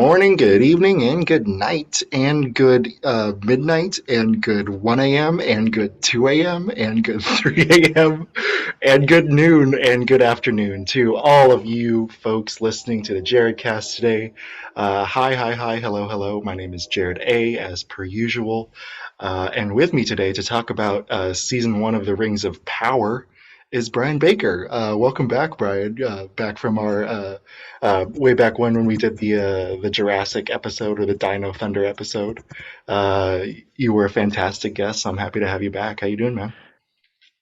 morning, good evening, and good night, and good midnight, and good 1 a.m., and good 2 a.m., and good 3 a.m., and good noon, and good afternoon to all of you folks listening to the Jared cast today. Hi, hello, hello. My name is Jared A, as per usual. And with me today to talk about season one of The Rings of Power is Brian Baker. Welcome back, Brian. Back from our way back when we did the Jurassic episode or the Dino Thunder episode. You were a fantastic guest. So I'm happy to have you back. How you doing, man?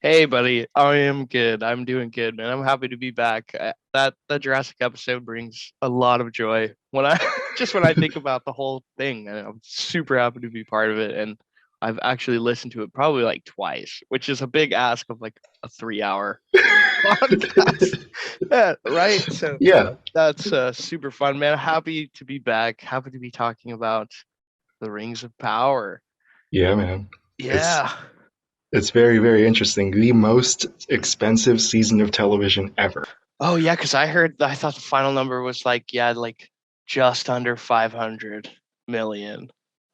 Hey, buddy. I am good. I'm doing good, man. I'm happy to be back. That Jurassic episode brings a lot of joy when I just when I think about the whole thing, and I'm super happy to be part of it. And I've actually listened to it probably like twice, which is a big ask of like a 3 hour podcast. Yeah, right? So Yeah, that's super fun, man. Happy to be back. Happy to be talking about the Rings of Power. yeah, man. It's Yeah. it's very very interesting. The most expensive season of television ever. Oh yeah, because I thought the final number was like just under 500 million,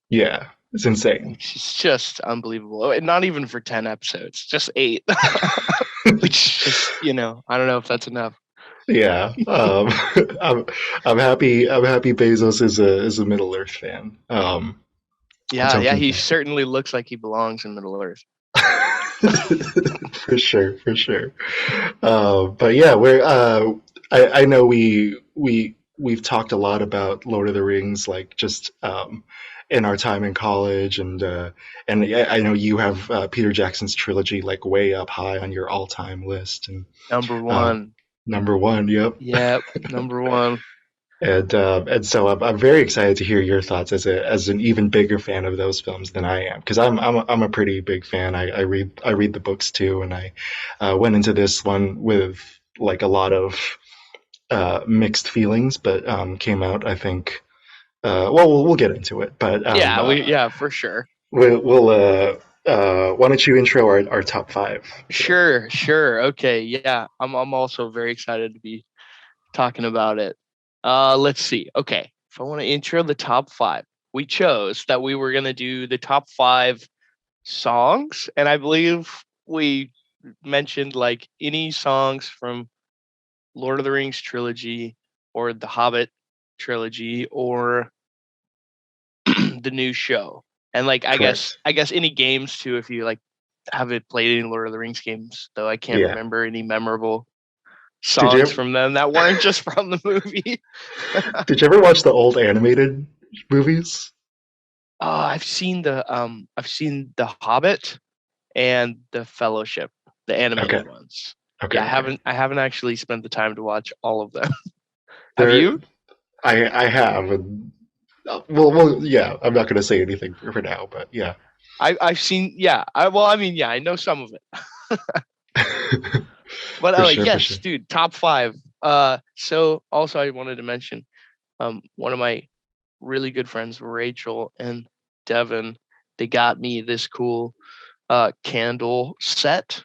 Yeah, it's insane. which is just unbelievable. And not even for 10 episodes, just eight, which just, I don't know if that's enough. Yeah, I'm I'm happy. I'm happy Bezos is a Middle Earth fan. Which Yeah, I'm yeah, he fantastic. certainly looks like he belongs in Middle Earth. For sure, for sure. But yeah, we're. I know we've talked a lot about Lord of the Rings, like just in our time in college, and yeah, I know you have Peter Jackson's trilogy like way up high on your all-time list, and Number um, one. number one. Yep. Yep, number one. And so I'm very excited to hear your thoughts as an even bigger fan of those films than I am because I'm a pretty big fan. I read the books too, and I went into this one with like a lot of mixed feelings, but came out I think well we'll get into it, but Yeah, for sure. we'll why don't you intro our top five today? Sure. Okay, yeah. I'm also very excited to be talking about it. Let's see. Okay, if I want to intro the top five, we chose that we were gonna do the top five songs, and I believe we mentioned like any songs from Lord of the Rings trilogy or the Hobbit trilogy or the new show. And like I guess Correct. I guess any games too if you like haven't played any Lord of the Rings games, though I can't Yeah. remember any memorable Did songs you from them that weren't just from the movie. did you ever watch the old animated movies? I've seen the Hobbit and the Fellowship, the Okay. animated ones. Okay. Yeah, Okay. I haven't actually spent the time to watch all of them. Have There, you? I have, and well, yeah. I'm not going to say anything for now, but yeah, I've seen, yeah. I mean, yeah, I know some of it. But for sure, for yes, sure. dude, top five. So also I wanted to mention, one of my really good friends, Rachel and Devin, they got me this cool candle set.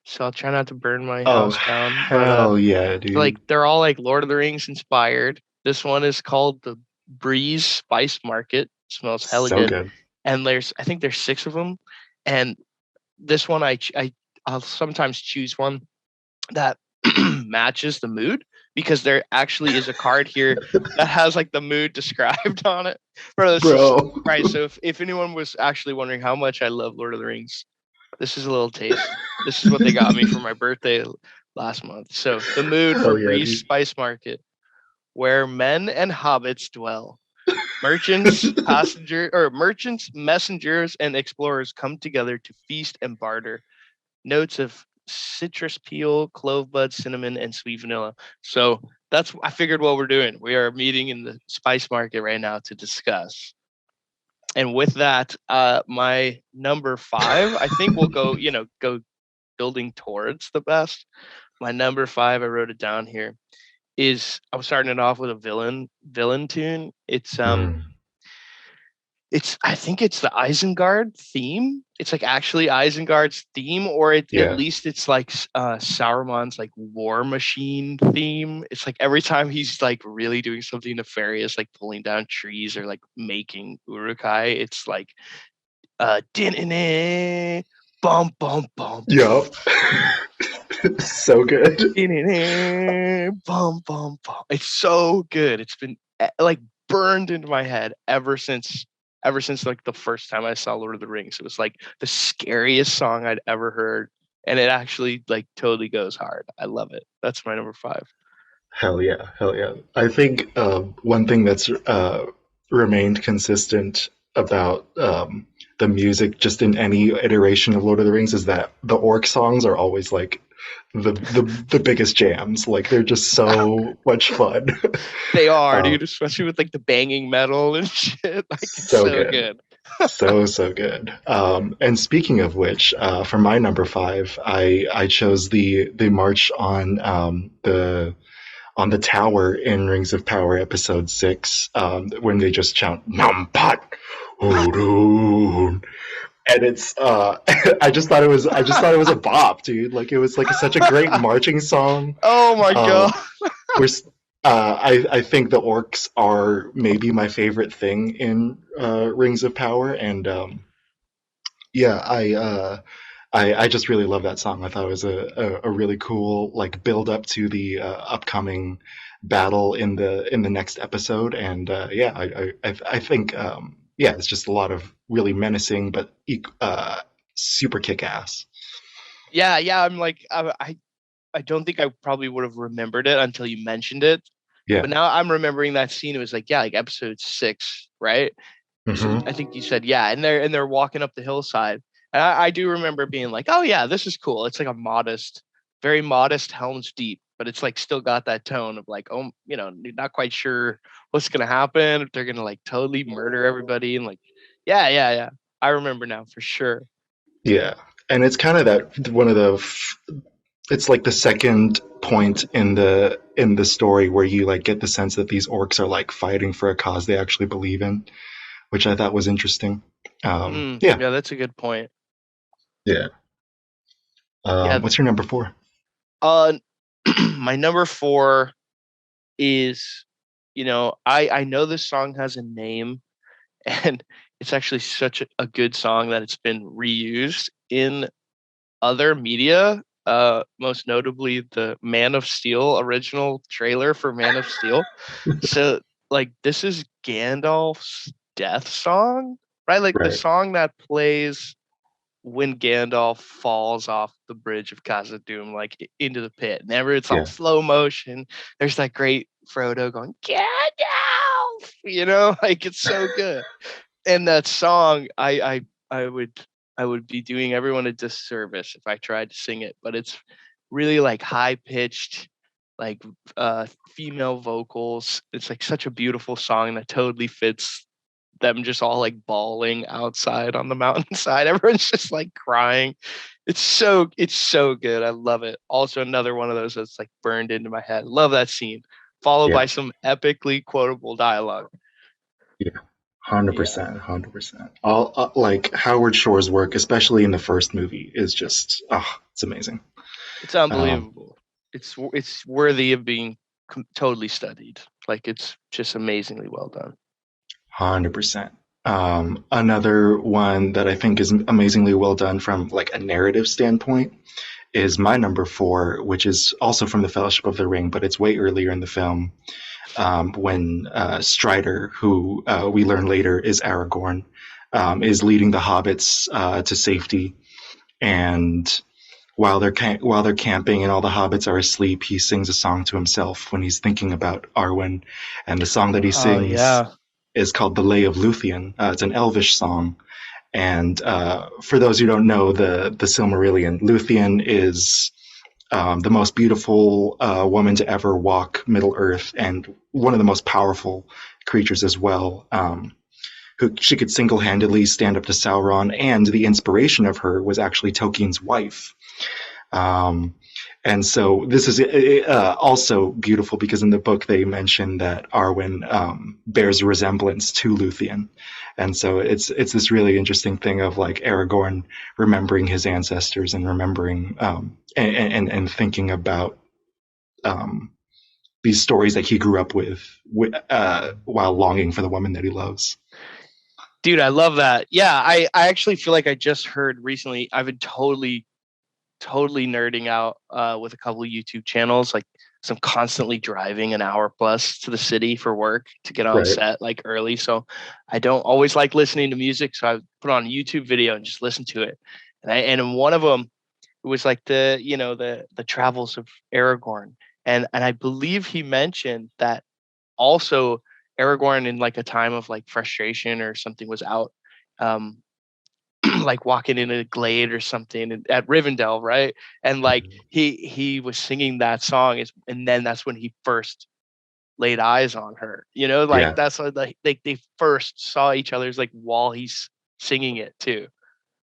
So I'll try not to burn my Oh house down. But hell yeah, like dude! they're all like Lord of the Rings inspired. This one is called the Breeze Spice Market. Smells hella So good. good. And I think there's six of them. And this one I'll sometimes choose one that matches the mood because there actually is a card here that has like the mood described on it. Bro, this is Bro. right. So if anyone was actually wondering how much I love Lord of the Rings, this is a little taste. This is what they got me for my birthday last month. So the mood for Hell yeah, Breeze dude. Spice Market, where men and hobbits dwell. Merchants, messengers, and explorers come together to feast and barter. Notes of citrus peel, clove bud, cinnamon, and sweet vanilla. So that's I figured what we're doing. We are meeting in the spice market right now to discuss. And with that, my number five, I think we'll go building towards the best. My number five, I wrote it down here, is I'm starting it off with a villain tune. It's Mm. I think it's the Isengard theme. It's like actually Isengard's theme, or at Yeah. least it's like Sauron's like war machine theme. It's like every time he's like really doing something nefarious, like pulling down trees or like making urukai, it's like din bum bum bum Yup. So good. bum bum bum. It's so good. It's been like burned into my head ever since like the first time I saw Lord of the Rings. It was like the scariest song I'd ever heard, and it actually like totally goes hard. I love it. That's my number five. Hell yeah, hell yeah. I think one thing that's remained consistent about the music, just in any iteration of Lord of the Rings, is that the orc songs are always like the biggest jams. Like they're just so much fun. They are, um, dude, especially with like the banging metal and shit. Like it's so so good, good. so good. And speaking of which, for my number five, I chose the march on the tower in Rings of Power episode 6, when they just chant Nampat Odun. And it's I just thought it was a bop, dude. Like it was like such a great marching song. Oh my god. Um we're I think the orcs are maybe my favorite thing in Rings of Power, and yeah, I just really love that song. I thought it was a really cool like build up to the upcoming battle in the next episode, and yeah, I think yeah, it's just a lot of really menacing but super kick ass. Yeah, yeah. I'm like I don't think I probably would have remembered it until you mentioned it. Yeah. But now I'm remembering that scene. It was like, yeah, like episode 6, right? So I Hmm. think you said, yeah, and they're walking up the hillside. And I do remember being like, oh yeah, this is cool. It's like a modest, very modest Helm's Deep, but it's like still got that tone of like, oh, you're not quite sure what's gonna happen, if they're gonna like totally murder everybody, and like, yeah, yeah, yeah. I remember now for sure. Yeah, and it's kind of that one of the it's like the second point in the story where you like get the sense that these orcs are like fighting for a cause they actually believe in, which I thought was interesting. Yeah, Yeah, that's a good point. yeah. Yeah. What's your number four? Uh, my number four is, I know this song has a name, and it's actually such a good song that it's been reused in other media. Most notably the Man of Steel original trailer for Man of Steel. So, like, this is Gandalf's death song, right? Like the Right. song that plays when Gandalf falls off the bridge of Khazad-dûm, like into the pit. Never, it's all Yeah. slow motion. There's that great Frodo going Gandalf, like it's so good. And that song, I would I would be doing everyone a disservice if I tried to sing it, but it's really like high pitched, like female vocals. It's like such a beautiful song that totally fits them just all like bawling outside on the mountainside. Everyone's just like crying. It's so good. I love it. Also another one of those that's like burned into my head. Love that scene. Followed Yeah. by some epically quotable dialogue. Yeah. 100%, Yeah. 100%. All like Howard Shore's work, especially in the first movie, is just it's amazing. It's Um, unbelievable. It's worthy of being totally studied. Like it's just amazingly well done. 100%. Another one that I think is amazingly well done from like a narrative standpoint is my number four, which is also from the Fellowship of the Ring, but it's way earlier in the film, when Strider, who we learn later is Aragorn, is leading the hobbits to safety, and while they're camping and all the hobbits are asleep, he sings a song to himself when he's thinking about Arwen, and the song that he Oh sings yeah. is called "The Lay of Luthien." It's an Elvish song, and for those who don't know the Silmarillion, Luthien is the most beautiful woman to ever walk Middle Earth, and one of the most powerful creatures as well. Who she could single-handedly stand up to Sauron, and the inspiration of her was actually Tolkien's wife. And so this is also beautiful because in the book they mention that Arwen bears a resemblance to Luthien, and so it's this really interesting thing of like Aragorn remembering his ancestors and remembering and thinking about um, these stories that he grew up with while longing for the woman that he loves. Dude, I love that. Yeah, I actually feel like I just heard recently. I've been totally nerding out with a couple of YouTube channels. Like, so I'm constantly driving an hour plus to the city for work to get on Right. set like early. So I don't always like listening to music. So I put on a YouTube video and just listen to it. And in one of them, it was like the travels of Aragorn. And I believe he mentioned that also Aragorn in like a time of like frustration or something was out um like walking in a glade or something at Rivendell, right? And like he was singing that song, and then that's when he first laid eyes on her. You know, like Yeah. that's what they first saw each other's like while he's singing it too.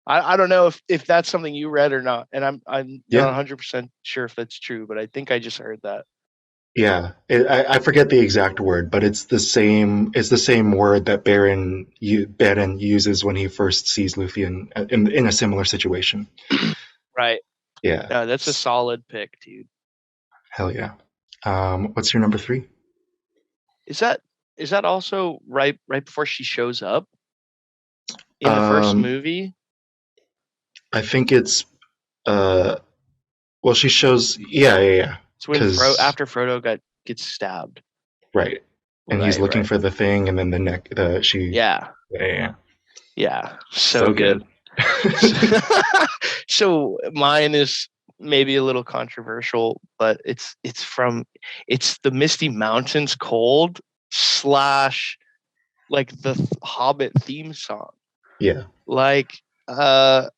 I don't know if that's something you read or not, and I'm not Yeah. 100% sure if that's true, but I think I just heard that. Yeah, I forget the exact word, but it's the same. It's the same word that Beren uses when he first sees Luthien in a similar situation. Right. Yeah, No, that's a solid pick, dude. hell yeah. What's your number three? Is that is that also right before she shows up in the first Um, movie? I think it's uh, well, she shows. Yeah, yeah, yeah. It's when Because after Frodo gets stabbed. right, and he's Right, looking right. for the thing, and then the neck. The she. Yeah, Yeah, yeah, yeah. yeah. So So good. good. So mine is maybe a little controversial, but it's the Misty Mountains Cold slash like the Hobbit theme song. Yeah. Like I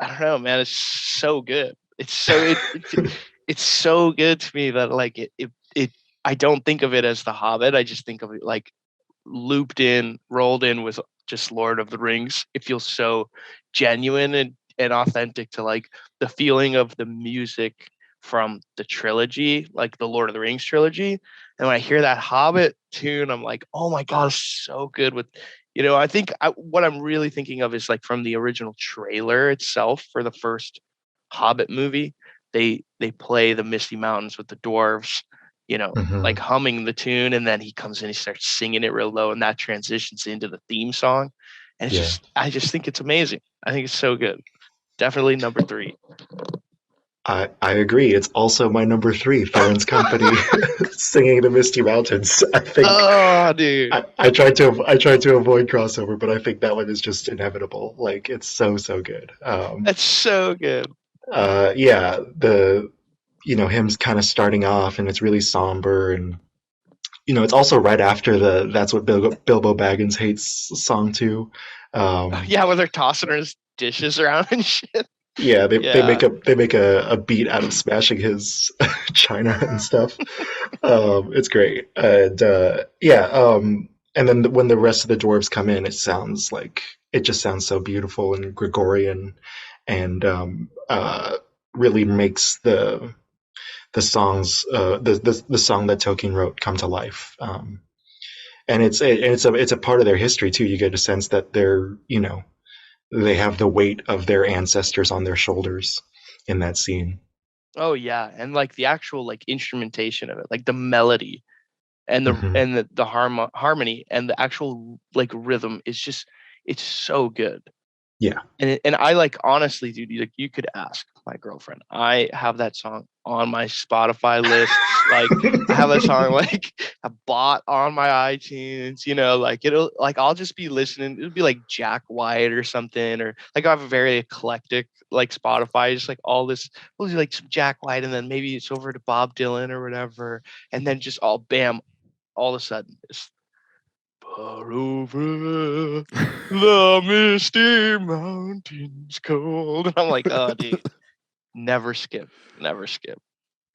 don't know, man. It's so good. It's so good to me that like it I don't think of it as the Hobbit. I just think of it like looped in, rolled in with just Lord of the Rings. It feels so genuine and authentic to like the feeling of the music from the trilogy, like the Lord of the Rings trilogy. And when I hear that Hobbit tune, I'm like, oh my God, it's so good with, I think what I'm really thinking of is like from the original trailer itself for the first Hobbit movie, they play the Misty Mountains with the dwarves, like Hmm. humming the tune, and then he comes in, he starts singing it real low, and that transitions into the theme song. And Yeah. I just think it's amazing. I think it's so good. Definitely number three. I agree. It's also my number three, Theron's Company, singing the Misty Mountains. I think Oh, dude, I tried to avoid crossover, but I think that one is just inevitable. Like it's so good. that's so good. Yeah, him kind of starting off, and it's really somber, and it's also right after the "That's What Bilbo Baggins Hates" song too. Um, Yeah, when they're tossing his dishes around and shit. yeah, Yeah. they make a beat out of smashing his china and stuff. It's great, and yeah, and then when the rest of the dwarves come in, it just sounds so beautiful and Gregorian, and really makes the songs the song that Tolkien wrote come to life. And it's a part of their history too. You get a sense that they have the weight of their ancestors on their shoulders in that scene. Oh yeah, and like the actual like instrumentation of it, like the melody and Hmm. the harmony and the actual like rhythm is just it's so good. Yeah. And I like honestly, dude, like you could ask my girlfriend. I have that song on my Spotify lists. Like I have that song like I bought on my iTunes, like it'll like I'll just be listening. It'll be like Jack White or something, or like I have a very eclectic like Spotify, just like all this we'll do like some Jack White and then maybe it's over to Bob Dylan or whatever. And then just all bam, all of a sudden it's far over the misty mountains cold. And I'm like, oh, dude, never skip, never skip.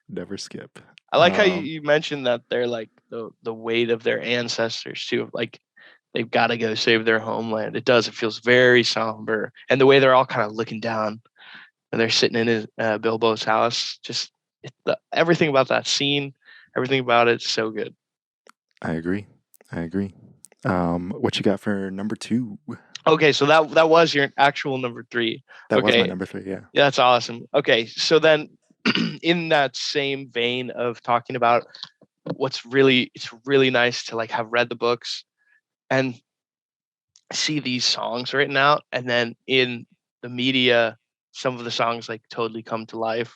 Never skip. I like how you mentioned that they're like the weight of their ancestors too. Like they've got to go save their homeland. It does. It feels very somber, and the way they're all kind of looking down and they're sitting in his Bilbo's house. Just everything about that scene, everything about it's so good. I agree. I agree. What you got for number 2? Okay, so that was your actual number 3. That was my Okay, number 3. Yeah. yeah, that's awesome. Okay, so then in that same vein of talking about it's really nice to like have read the books and see these songs written out, and then in the media some of the songs like totally come to life.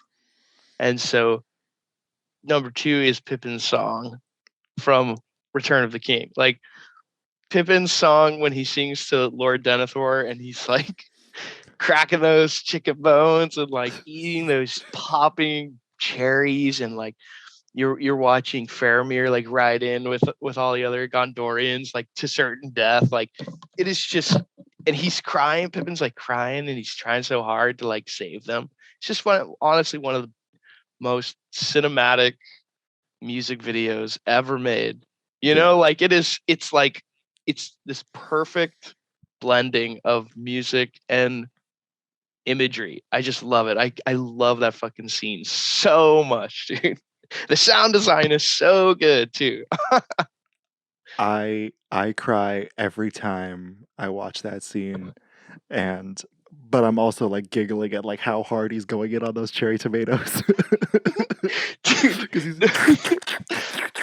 And so number 2 is Pippin's Song from Return of the King. Like Pippin's song when he sings to Lord Denethor and he's like cracking those chicken bones and like eating those popping cherries, and like you're watching Faramir like ride in with all the other Gondorians like to certain death. Like it is just, and he's crying. Pippin's like crying and he's trying so hard to like save them. It's just honestly one of the most cinematic music videos ever made. You Yeah. know, like it's like it's this perfect blending of music and imagery. I just love it. I love that fucking scene so much, dude. The sound design is so good too. I cry every time I watch that scene, and but I'm also like giggling at like how hard he's going in on those cherry tomatoes. Dude. Because he's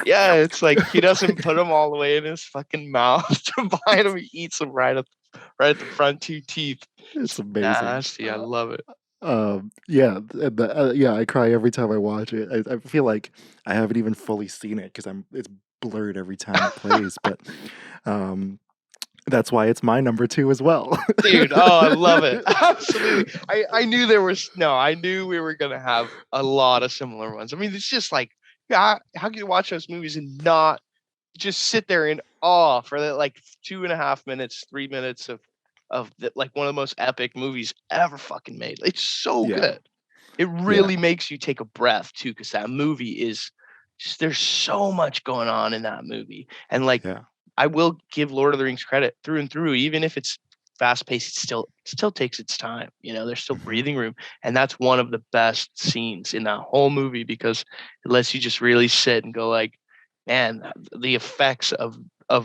Yeah, it's like he doesn't put them all the way in his fucking mouth to bite them. He eats them right at the front 2 teeth. it's It's amazing. nasty. I love it. Yeah, yeah, I cry every time I watch it. I feel like I haven't even fully seen it because it's blurred every time it plays, but um, that's why it's my number 2 as well. Dude, oh, I love it. Absolutely. I knew there was no, I knew we were gonna have a lot of similar ones. I mean, it's just like, yeah, how can you watch those movies and not just sit there in awe for that like 2.5 minutes, 3 minutes of like one of the most epic movies ever fucking made. It's so Yeah, good. It yeah, really makes you take a breath too, because that movie is just, there's so much going on in that movie. And like yeah. I will give Lord of the Rings credit through and through, even if it's fast paced, it still takes its time. You know, there's still Mhm. breathing room. And that's one of the best scenes in that whole movie, because it lets you just really sit and go like, man, the effects of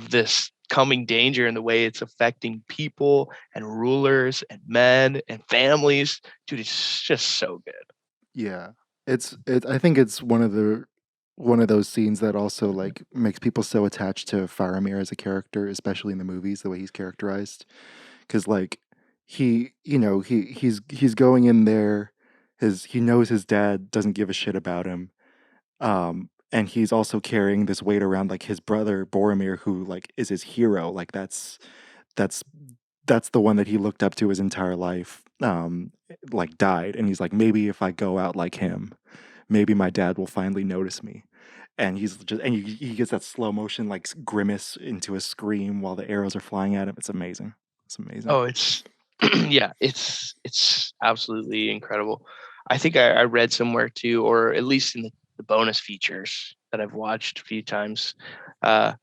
this coming danger and the way it's affecting people and rulers and men and families. Dude, it's just so good. Yeah. I think it's one of those scenes that also like makes people so attached to Faramir as a character, especially in the movies, the way he's characterized. Because like he's going in there, he knows his dad doesn't give a shit about him. And he's also carrying this weight around like his brother Boromir, who like is his hero. Like that's that's the one that he looked up to his entire life. Like died, and he's like, maybe if I go out like him, maybe my dad will finally notice me. And he gets that slow motion like grimace into a scream while the arrows are flying at him. It's amazing. It's amazing. Oh, it's yeah, it's absolutely incredible. I think I read somewhere too, or at least in the bonus features that I've watched a few times. Uh,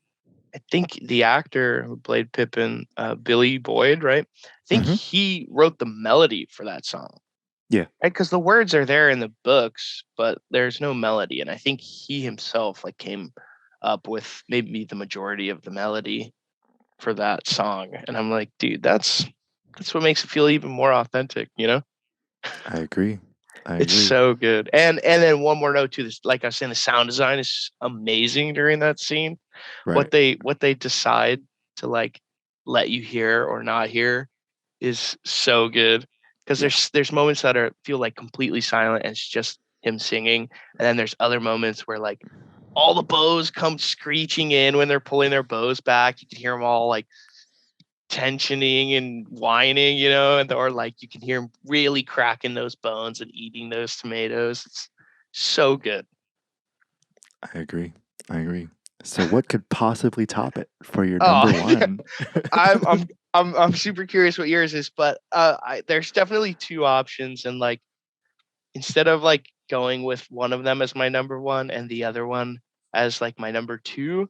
I think the actor who played Pippin, Billy Boyd, right? I think Hmm. he wrote the melody for that song, Yeah, right? Because the words are there in the books, but there's no melody, and I think he himself like came up with maybe the majority of the melody for that song. And I'm like, dude, that's what makes it feel even more authentic, you know? I agree. I It's agree. so good. And then one more note to this, like I was saying, the sound design is amazing during that scene. Right. What they decide to like let you hear or not hear is so good. Because Yeah. there's moments that are feel like completely silent and it's just him singing. And then there's other moments where like all the bows come screeching in when they're pulling their bows back. You can hear them all like tensioning and whining, you know, and or like you can hear him really cracking those bones and eating those tomatoes. It's so good. I agree. I agree. So what could possibly top it for your Oh number yeah, one? I'm I'm I'm super curious what yours is, but there's definitely two options, and like instead of like going with one of them as my number one and the other one as like my number two,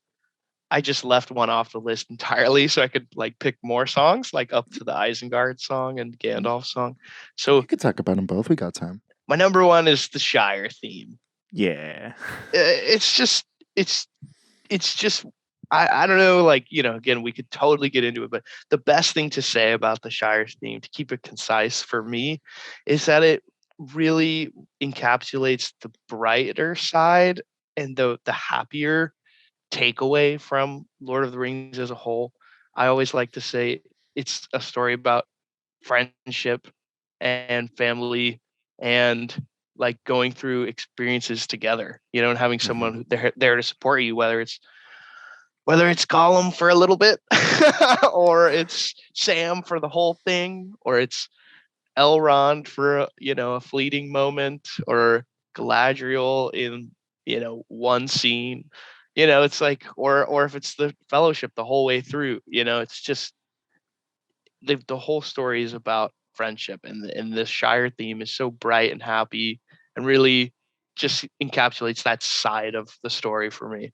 I just left one off the list entirely so I could like pick more songs, like up to the Isengard song and Gandalf song. So You could talk about them both. We got time. my number one is the Shire theme. Yeah. It's just I don't know, like, again, we could totally get into it, but the best thing to say about the Shire theme, to keep it concise for me, is that it really encapsulates the brighter side and the happier takeaway from Lord of the Rings as a whole. I always like to say it's a story about friendship and family and like going through experiences together, and having someone who there to support you, whether it's Gollum for a little bit or it's Sam for the whole thing, or it's Elrond for a fleeting moment, or Galadriel in one scene. It's like, or if it's the Fellowship the whole way through. It's just the whole story is about friendship, and this Shire theme is so bright and happy, and really just encapsulates that side of the story for me.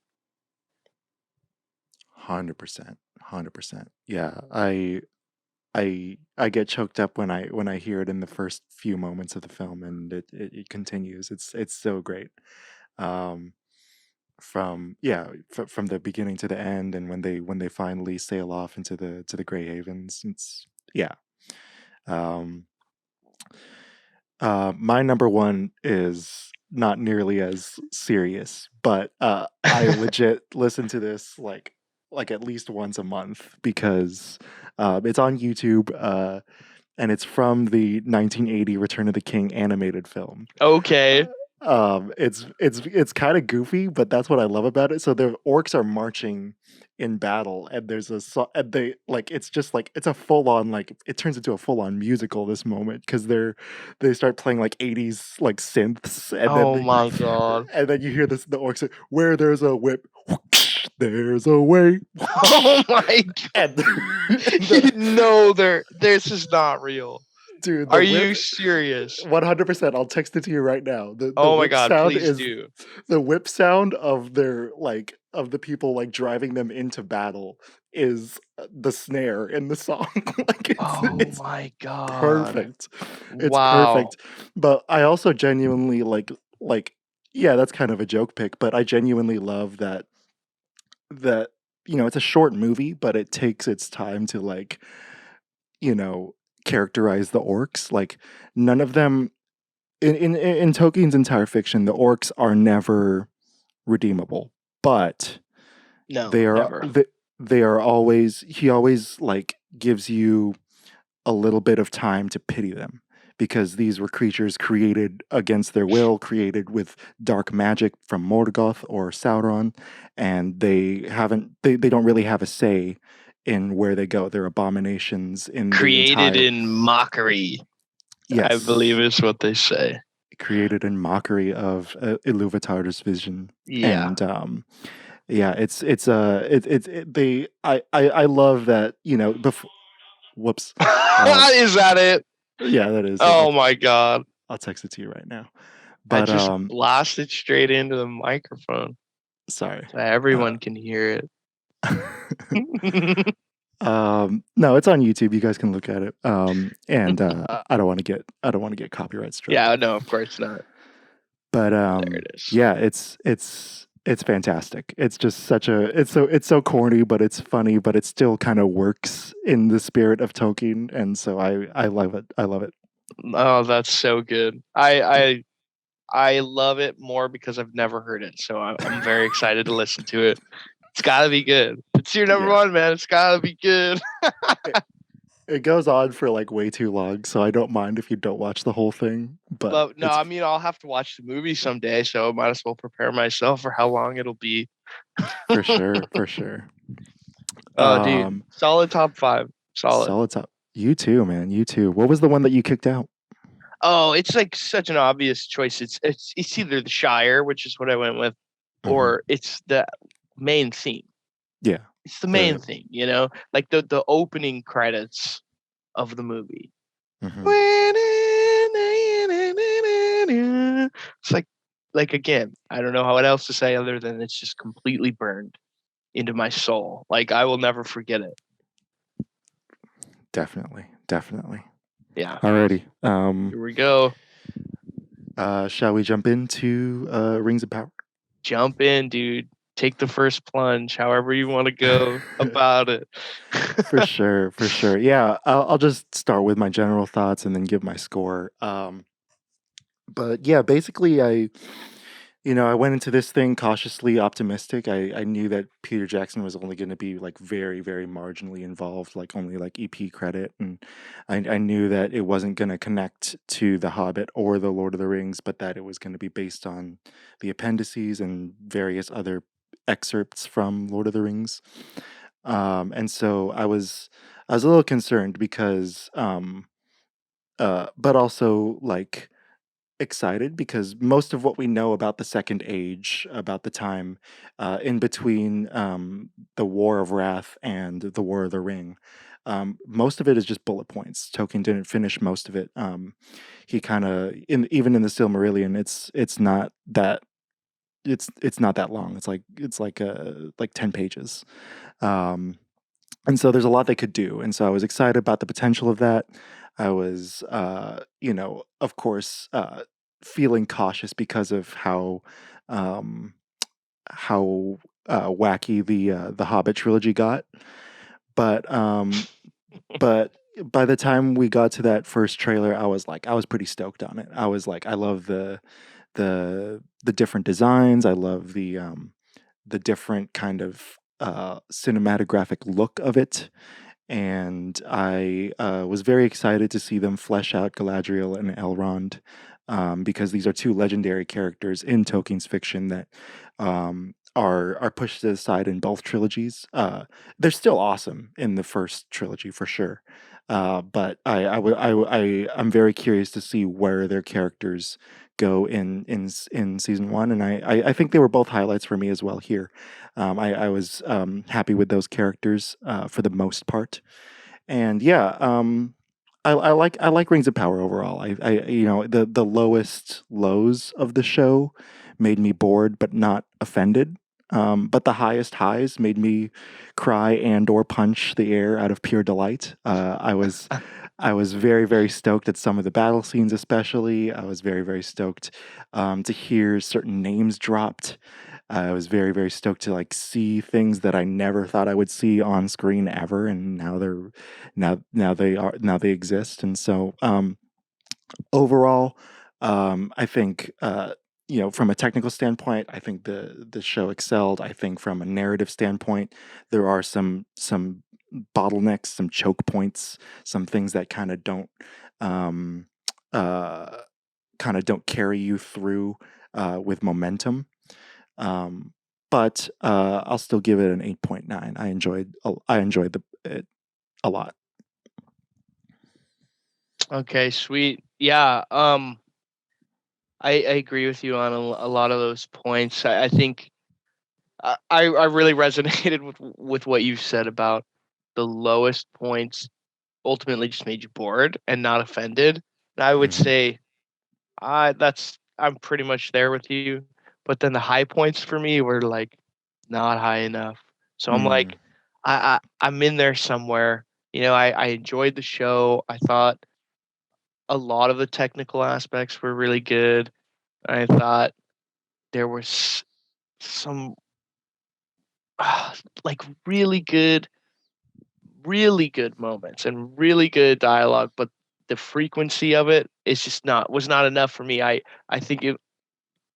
100%. 100%. Yeah, I get choked up when I hear it in the first few moments of the film, and it continues. It's so great. Um, from from the beginning to the end, and when they finally sail off into the Grey Havens, it's yeah. Um, my number one is not nearly as serious, but I legit listen to this like at least once a month because it's on YouTube. And it's from the 1980 Return of the King animated film. Okay. It's kind of goofy, but that's what I love about it. So the orcs are marching in battle, and there's and they like it's just like it's a full on like it turns into a full on musical this moment because they start playing like 80s like synths, and Oh my god. and then you hear the orcs say, "Where there's a whip, there's a way." Oh my god. No, this is not real. Dude, Are you serious? 100%. I'll text it to you right now. The Oh my whip god, sound please is do. the whip sound of their of the people like driving them into battle is the snare in the song. Like Oh it's my god. perfect. It's Wow. perfect. But I also genuinely like yeah, that's kind of a joke pick, but I genuinely love that it's a short movie, but it takes its time to you know, characterize the orcs. Like none of them in Tolkien's entire fiction, the orcs are never redeemable, but No, they are never. they are always he always like gives you a little bit of time to pity them because these were creatures created against their will, created with dark magic from Morgoth or Sauron, and they don't really have a say in where they go. They're abominations in the Created entire in mockery. yes, I believe is what they say. created in mockery of Iluvatar's vision. Yeah. And yeah, I love that, before whoops. Is that it? Yeah, that is. Oh my god. I'll text it to you right now. I But just blasted straight into the microphone sorry. so everyone can hear it. No, it's on YouTube. You guys can look at it. And I don't want to get copyright struck. Yeah, no, of course not. But There it is. yeah, it's fantastic. It's just it's so corny, but it's funny, but it still kind of works in the spirit of Tolkien, and so I love it. I love it. Oh, that's so good. I love it more because I've never heard it, so I'm very excited to listen to it. It's gotta be good. It's your number one, man. It's gotta be good. It goes on for like way too long, so I don't mind if you don't watch the whole thing. But no, I mean I'll have to watch the movie someday, so I might as well prepare myself for how long it'll be. For sure, for sure. Oh, dude, solid top 5. Solid top. You too, man. You too. What was the one that you kicked out? Oh, it's like such an obvious choice. It's either the Shire, which is what I went with, or it's the main theme. Yeah. It's the main thing, like the opening credits of the movie. It's like again, I don't know how what else to say other than it's just completely burned. into my soul. Like I will never forget it. Definitely. Yeah. Alrighty. Here we go. Shall we jump into Rings of Power? Jump in, dude. Take the first plunge, however you want to go about it. For sure. Yeah, I'll just start with my general thoughts and then give my score. But yeah, basically, I went into this thing cautiously optimistic. I knew that Peter Jackson was only going to be like very, very marginally involved, like only like EP credit, and I knew that it wasn't going to connect to The Hobbit or The Lord of the Rings, but that it was going to be based on the appendices and various other excerpts from Lord of the Rings. And so I was a little concerned because, but also like excited because most of what we know about the Second Age, about the time in between the War of Wrath and the War of the Ring, most of it is just bullet points. Tolkien didn't finish most of it. He kind of, even in the Silmarillion, it's not that it's not that long. It's like 10 pages. And so there's a lot they could do. And so I was excited about the potential of that. I was, of course, feeling cautious because of um, how wacky the Hobbit trilogy got. But but by the time we got to that first trailer, I was pretty stoked on it. I was like, I love the different designs. I love the different kind of cinematographic look of it. And I was very excited to see them flesh out Galadriel and Elrond, because these are two legendary characters in Tolkien's fiction that are pushed to the side in both trilogies. They're still awesome in the first trilogy for sure, but I'm very curious to see where their characters go in season one, and I think they were both highlights for me as well here. I was happy with those characters for the most part, and yeah, I like Rings of Power overall. The lowest lows of the show made me bored but not offended. But the highest highs made me cry and or punch the air out of pure delight. I was very, very stoked at some of the battle scenes, especially. I was very, very stoked to hear certain names dropped. I was very, very stoked to like see things that I never thought I would see on screen ever, and now they exist. And so overall, I think from a technical standpoint, I think the show excelled. I think from a narrative standpoint, there are some bottlenecks, some choke points, some things that um, uh, kind of don't carry you through with momentum. But I'll still give it an 8.9. I enjoyed it a lot. Okay, sweet. Yeah. I agree with you on a lot of those points. I think I really resonated with what you said about the lowest points ultimately just made you bored and not offended. And I would Mhm. say I'm pretty much there with you. But then the high points for me were like not high enough. So I'm Mm. like, I'm in there somewhere. I enjoyed the show. I thought a lot of the technical aspects were really good. I thought there was some like really good moments and really good dialogue, but the frequency of it is just was not enough for me. I think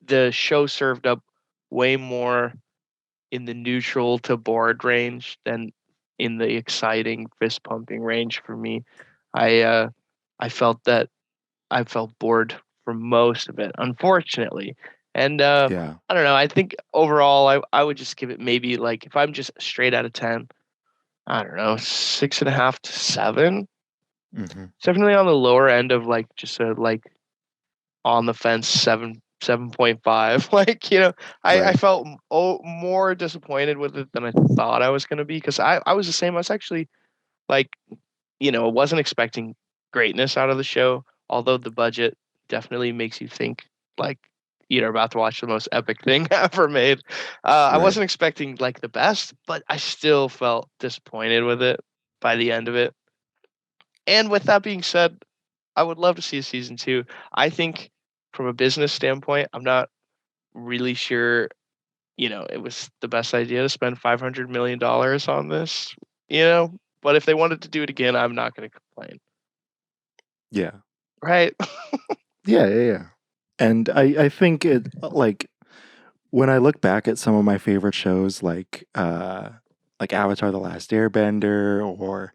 the show served up way more in the neutral to bored range than in the exciting fist pumping range for me. I I felt that I felt bored for most of it, unfortunately. And Yeah. I don't know. I think overall, I would just give it maybe like if I'm just straight out of 10, I don't know, 6.5 to 7. Mm-hmm. It's definitely on the lower end of like just a like on the fence 7.5. Like I Right. felt more disappointed with it than I thought I was gonna be because I was the same. I was actually like wasn't expecting greatness out of the show, although the budget definitely makes you think like you're about to watch the most epic thing ever made. I Right. wasn't expecting like the best, but I still felt disappointed with it by the end of it. And with that being said, I would love to see a season 2. I think from a business standpoint, I'm not really sure, it was the best idea to spend $500 million on this, but if they wanted to do it again, I'm not going to complain. Yeah. Right? Yeah. And I think it, like, when I look back at some of my favorite shows, like Avatar: The Last Airbender, or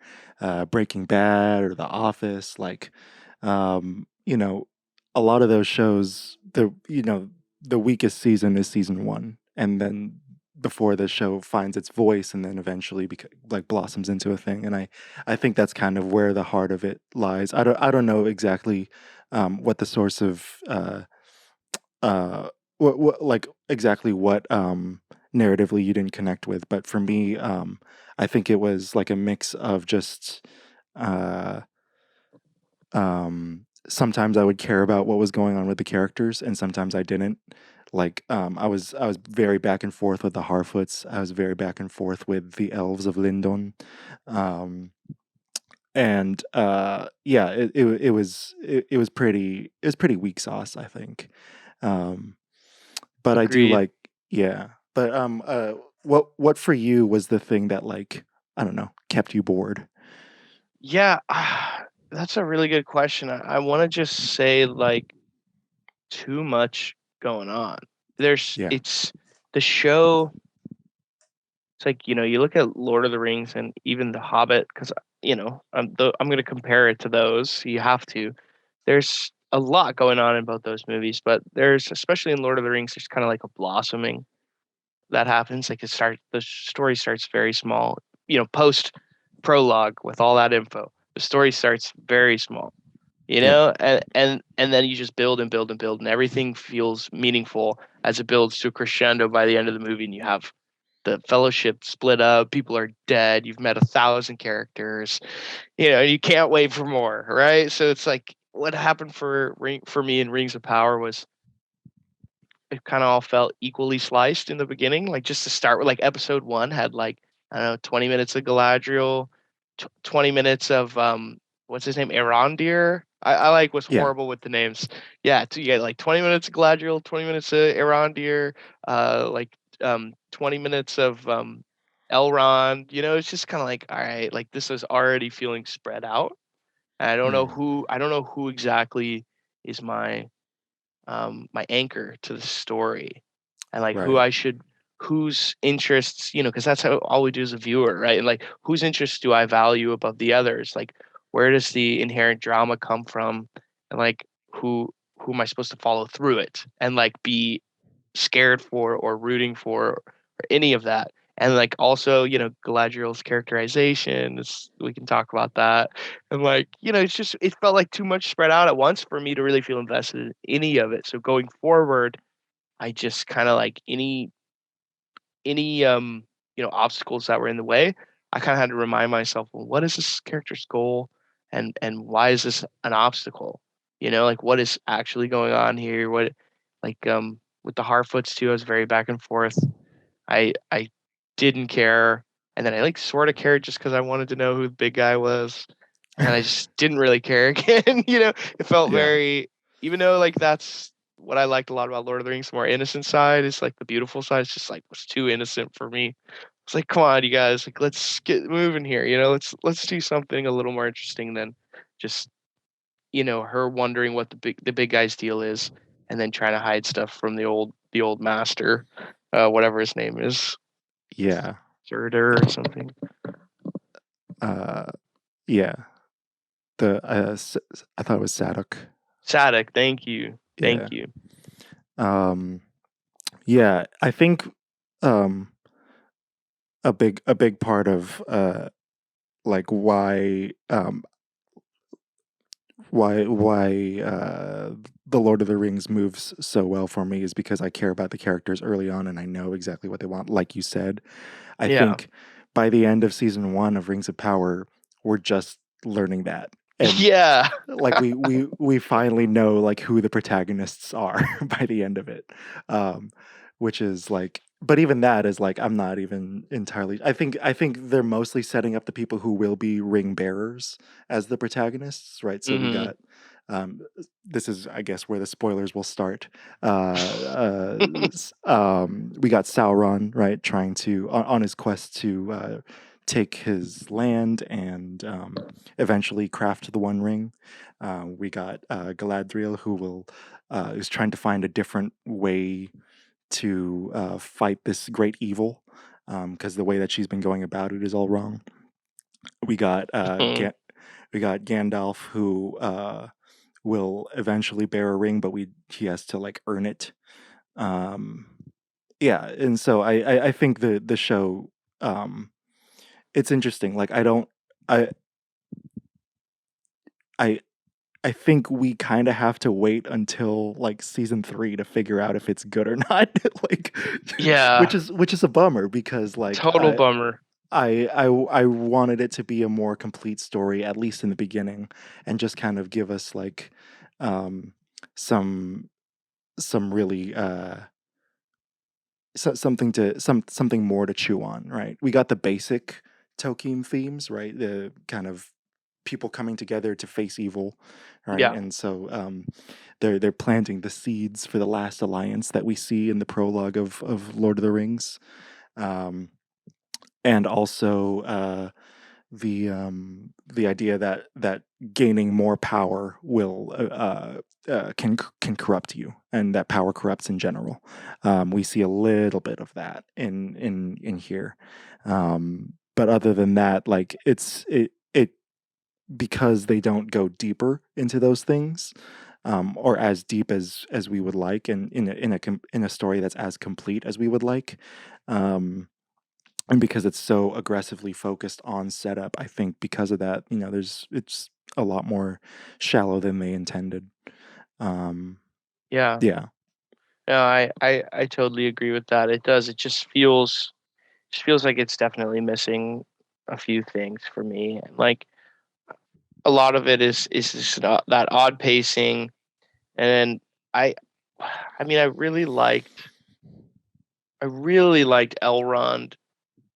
Breaking Bad, or The Office, you know, a lot of those shows, the weakest season is season 1, and then before the show finds its voice, and then eventually blossoms into a thing. And I think that's kind of where the heart of it lies. I don't know exactly what the source of what like exactly what narratively you didn't connect with, but for me, I think it was like a mix of just uh sometimes I would care about what was going on with the characters, and sometimes I didn't. I was very back and forth with the Harfoots. I was very back and forth with the elves of Lindon. um and yeah, it was pretty weak sauce, I think. um but I do Agreed. like, yeah. But what for you was the thing that, like, I don't know, kept you bored? Yeah, that's a really good question. I want to just say like too much going on. Yeah. It's the show. It's like, you look at Lord of the Rings and even The Hobbit, because, I'm going to compare it to those. You have to. There's a lot going on in both those movies, but there's, especially in Lord of the Rings, there's kind of like a blossoming that happens. Like the story starts very small, post prologue with all that info. The story starts very small, Yeah. and then you just build and build and build, and everything feels meaningful as it builds to a crescendo by the end of the movie, and you have the fellowship split up, people are dead, you've met 1,000 characters, you can't wait for more, right? So it's like what happened for me in Rings of Power was it kind of all felt equally sliced in the beginning. Like just to start with, like episode 1 had like, I don't know, 20 minutes of Galadriel, 20 minutes of what's his name, Arondir. I like was Yeah. horrible with the names. Yeah, you get like 20 minutes of Galadriel, 20 minutes of Arondir, like 20 minutes of Elrond. It's just kind of like, all right, like this is already feeling spread out. And I don't know who exactly is my anchor to the story, and like Right. whose interests, because that's how all we do as a viewer, right? And like whose interests do I value above the others? Like where does the inherent drama come from? And like who am I supposed to follow through it and like be scared for or rooting for or any of that? And like also, Galadriel's characterization we can talk about that. And like, it felt like too much spread out at once for me to really feel invested in any of it. So going forward, I just kind of like any obstacles that were in the way, I kind of had to remind myself, well, what is this character's goal, and why is this an obstacle? Like what is actually going on here? What, like with the Harfoots too, I was very back and forth. I didn't care, and then I like sort of cared just because I wanted to know who the big guy was, and then I just didn't really care again. It felt Yeah. very, even though like that's what I liked a lot about Lord of the Rings, the more innocent side is like the beautiful side. It's just like was too innocent for me. It's like, come on, you guys, like let's get moving here. Let's do something a little more interesting than just her wondering what the big guy's deal is, and then trying to hide stuff from the old master, whatever his name is, Yeah. Surtur or something. uh yeah. I thought it was Sadok. Sadek, thank you, Yeah. thank you. um yeah, I think um a big part of like why the Lord of the Rings moves so well for me is because I care about the characters early on, and I know exactly what they want. Like you said, I Yeah, think by the end of season 1 of Rings of Power, we're just learning that. And Yeah. like we finally know like who the protagonists are by the end of it, which is like, but even that is like, I'm not even entirely, I think they're mostly setting up the people who will be ring bearers as the protagonists, right? So we Hmm. got um this is, I guess, where the spoilers will start. We got Sauron, right, trying to on his quest to take his land and eventually craft the One Ring. We got Galadriel, who will is trying to find a different way to fight this great evil, because the way that she's been going about it is all wrong. We got we got Gandalf, who will eventually bear a ring, but he has to like earn it. Um, yeah, and so I think the show, um, it's interesting. Like I I I think we kind of have to wait until like season 3 to figure out if it's good or not. Like, Yeah. which is a bummer because like Total bummer. I wanted it to be a more complete story, at least in the beginning, and just kind of give us like um, some really something more to chew on, right? We got the basic Tolkien themes, right? The kind of people coming together to face evil, right? Yeah. And so they're planting the seeds for the last alliance that we see in the prologue of Lord of the Rings, um, and also the idea that gaining more power will can corrupt you, and that power corrupts in general. We see a little bit of that in here, but other than that, like it because they don't go deeper into those things, or as deep as we would like, and in a story that's as complete as we would like. Um, and because it's so aggressively focused on setup, I think because of that, it's a lot more shallow than they intended. Um, Yeah. yeah, No, I totally agree with that. It does. It just feels like it's definitely missing a few things for me. And like a lot of it is just that odd pacing. And then I I mean I really liked Elrond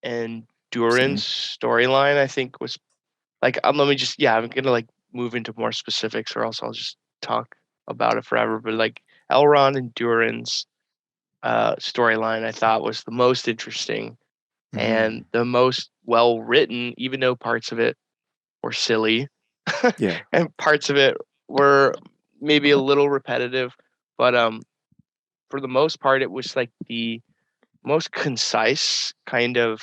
and Durin's same. storyline. I think was like let me just I'm gonna like move into more specifics or else I'll just talk about it forever. But like Elrond and Durin's storyline I thought was the most interesting and Mm, the most well written, even though parts of it were silly yeah, and parts of it were maybe a little repetitive. But for the most part, it was like the most concise kind of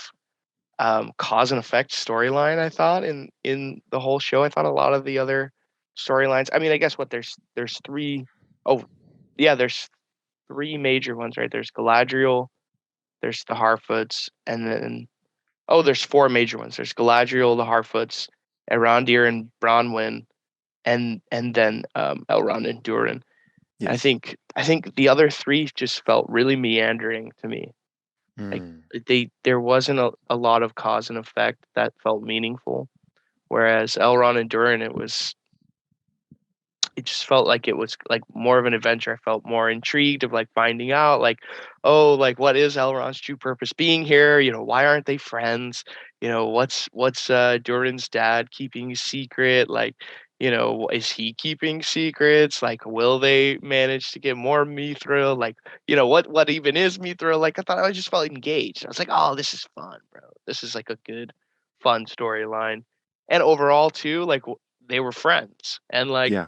cause and effect storyline I thought in the whole show. I thought a lot of the other storylines. I mean, I guess what there's three oh yeah, there's three major ones, right? There's Galadriel, there's the Harfoots, and then there's four major ones. There's Galadriel, the Harfoots, Arondir and Bronwyn, and then Elrond and Durin. yeah. I think the other three just felt really meandering to me. Like Mm, there wasn't a lot of cause and effect that felt meaningful. Whereas Elrond and Durin, it just felt like it was like more of an adventure. I felt more intrigued of like finding out like, oh, like what is Elrond's true purpose being here? Why aren't they friends? What's Durin's dad keeping a secret? Like, is he keeping secrets? Like, will they manage to get more Mithril? Like, what even is Mithril? Like, I just felt engaged. I was like, oh, this is fun, bro. This is like a good, fun storyline. And overall, too, like they were friends, and like yeah,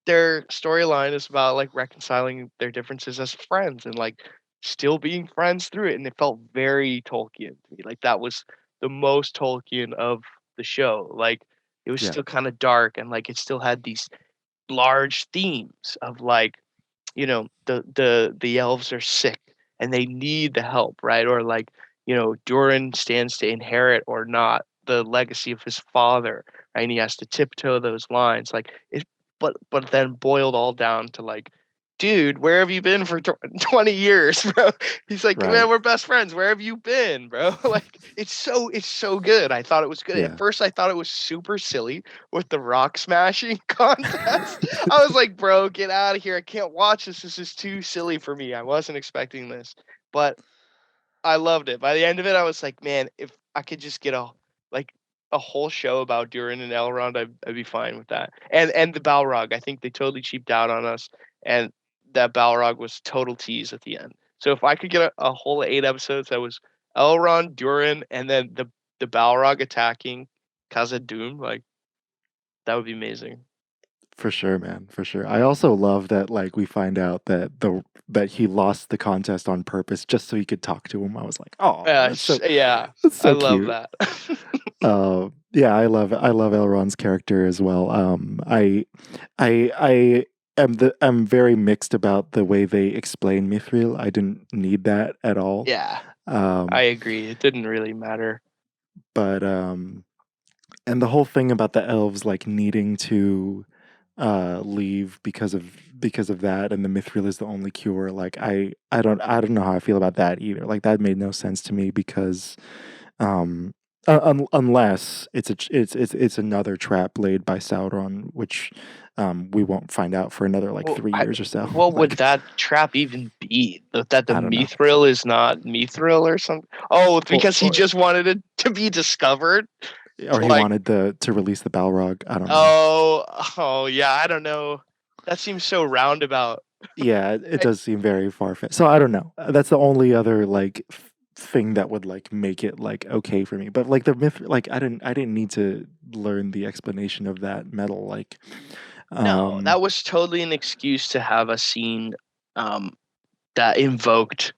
their storyline is about like reconciling their differences as friends and like still being friends through it. And it felt very Tolkien to me. Like that was the most Tolkien of the show. Like it was yeah, still kind of dark and like it still had these large themes of like, the elves are sick and they need the help, right? Or like, Durin stands to inherit or not the legacy of his father, right? And he has to tiptoe those lines. Like it but then boiled all down to like dude, where have you been for 20 years, bro? He's like, Right. man, we're best friends. Where have you been, bro? Like, it's so good. I thought it was good. Yeah. At first, I thought it was super silly with the rock smashing contest. I was like, bro, get out of here. I can't watch this. This is too silly for me. I wasn't expecting this, but I loved it. By the end of it, I was like, man, if I could just get a whole show about Durin and Elrond, I'd be fine with that. And the Balrog, I think they totally cheaped out on us, and that Balrog was total tease at the end. So if I could get a whole 8 episodes that was Elrond, Durin, and then the Balrog attacking Khazad-dûm, like that would be amazing. For sure, man. For sure. I also love that like we find out that he lost the contest on purpose just so he could talk to him. I was like, oh, Yeah, that's I so love cute. that. Yeah, I love Elrond's character as well. I I'm very mixed about the way they explain Mithril. I didn't need that at all. Yeah, Um, I agree. It didn't really matter. but and the whole thing about the elves like needing to leave because of that, and the mithril is the only cure. Like I don't know how I feel about that either. Like that made no sense to me because um unless it's another trap laid by Sauron, which we won't find out for another like Well, 3 years or so. what would Like that trap even be? That the I don't know. mithril is not mithril or something? Oh, it's Or, because he just wanted it to be discovered. or To he like, wanted to release the Balrog. I don't know. oh yeah, I don't know. That seems so roundabout. Yeah, it does seem very far-fetched. So I don't know. That's the only other like thing that would like make it like okay for me. But like the myth, like I didn't need to learn the explanation of that metal. Like, No, um, that was totally an excuse to have a scene um, that invoked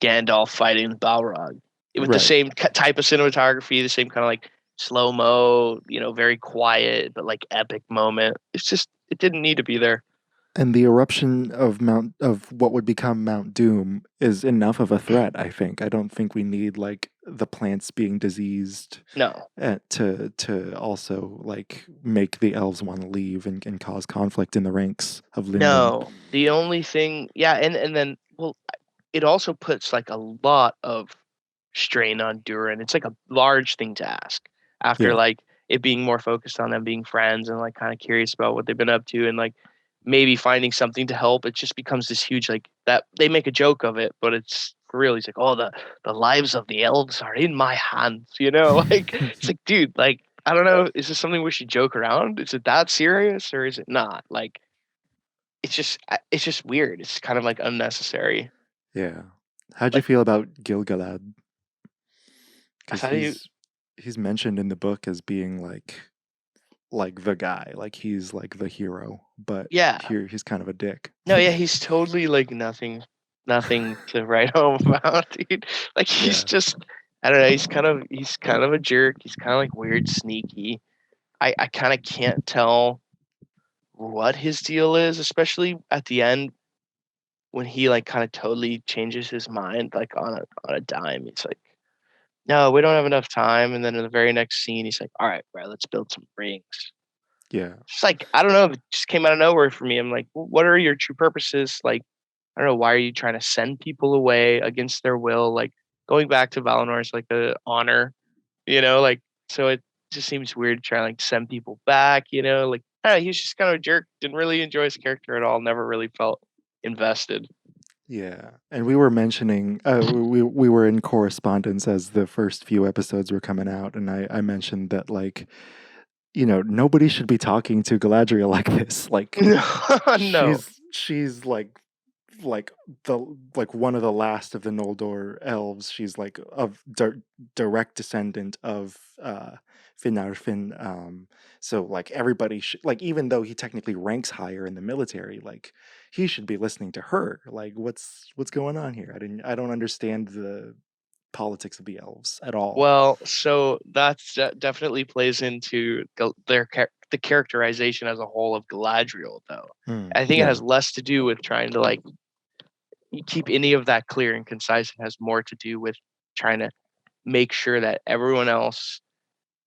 Gandalf fighting the Balrog with the right. same type of cinematography, the same kind of like slow mo, very quiet but like epic moment. It's just it didn't need to be there. And the eruption of what would become Mount Doom is enough of a threat. I think. I don't think we need like the plants being diseased No, to also like make the elves want to leave and cause conflict in the ranks of Lindon. no. The only thing, yeah, and then well, it also puts like a lot of strain on Durin. It's like a large thing to ask after Yeah. like it being more focused on them being friends and like kind of curious about what they've been up to and like maybe finding something to help. It just becomes this huge like that they make a joke of it, but it's for real. He's like, oh, the lives of the elves are in my hands, Like it's like, dude, like I don't know, is this something we should joke around? Is it that serious or is it not? Like it's just weird. It's kind of like unnecessary. Yeah. How'd you Like feel about Gilgalad? I Because thought you he's mentioned in the book as being like the guy, like he's like the hero, but yeah. here he's kind of a dick. No, yeah, he's totally like nothing to write home about, dude. Like he's Yeah. just I don't know, he's kind of a jerk. He's kind of like weird, sneaky. I kind of can't tell what his deal is, especially at the end when he like kind of totally changes his mind like on a dime. He's like, "No, we don't have enough time." And then in the very next scene, he's like, "All right, bro, let's build some rings." Yeah. Just like I don't know, it just came out of nowhere for me. I'm like, "What are your true purposes?" Like I don't know, why are you trying to send people away against their will? Like going back to Valinor is like a honor, like so it just seems weird to try and like send people back, like I don't know, he's just kind of a jerk. Didn't really enjoy his character at all. Never really felt invested. Yeah. And we were mentioning we were in correspondence as the first few episodes were coming out, and I mentioned that like nobody should be talking to Galadriel like this. Like No. she's like the like one of the last of the Noldor elves. She's like of direct descendant of Finarfin. So like everybody like even though he technically ranks higher in the military, like he should be listening to her. Like what's going on here? I don't understand the politics of the elves at all. Well, so that definitely plays into the characterization as a whole of Galadriel, though. I think it Yeah. has less to do with trying to like keep any of that clear and concise. It has more to do with trying to make sure that everyone else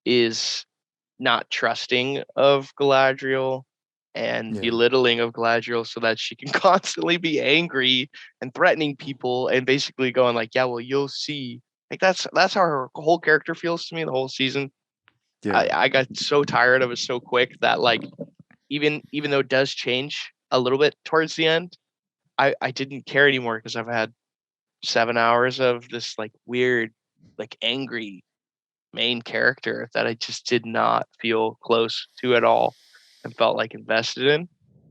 is not trusting of Galadriel and Yeah. belittling of Galadriel so that she can constantly be angry and threatening people and basically going like, yeah, well, you'll see. Like that's how her whole character feels to me the whole season. Yeah. I got so tired of it so quick that like even though it does change a little bit towards the end, I didn't care anymore because I've had 7 hours of this like weird, like angry main character that I just did not feel close to at all and felt like invested in.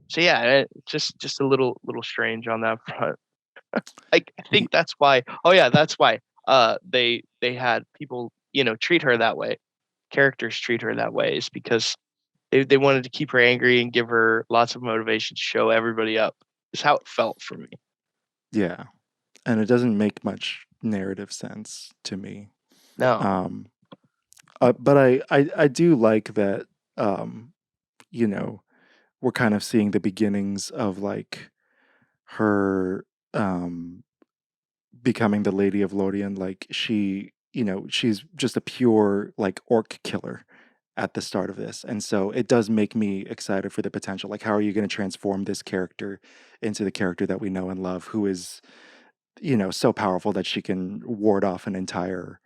So yeah, just a little strange on that front. I think that's why. Oh yeah, that's why. They had people treat her that way. Characters treat her that way is because they wanted to keep her angry and give her lots of motivation to show everybody up. Is how it felt for me. Yeah. And it doesn't make much narrative sense to me. No, Um, but I do like that, um, you know, we're kind of seeing the beginnings of like her becoming the Lady of Lothian. Like she's just a pure like orc killer at the start of this. And so it does make me excited for the potential. Like, how are you going to transform this character into the character that we know and love, who is, so powerful that she can ward off an entire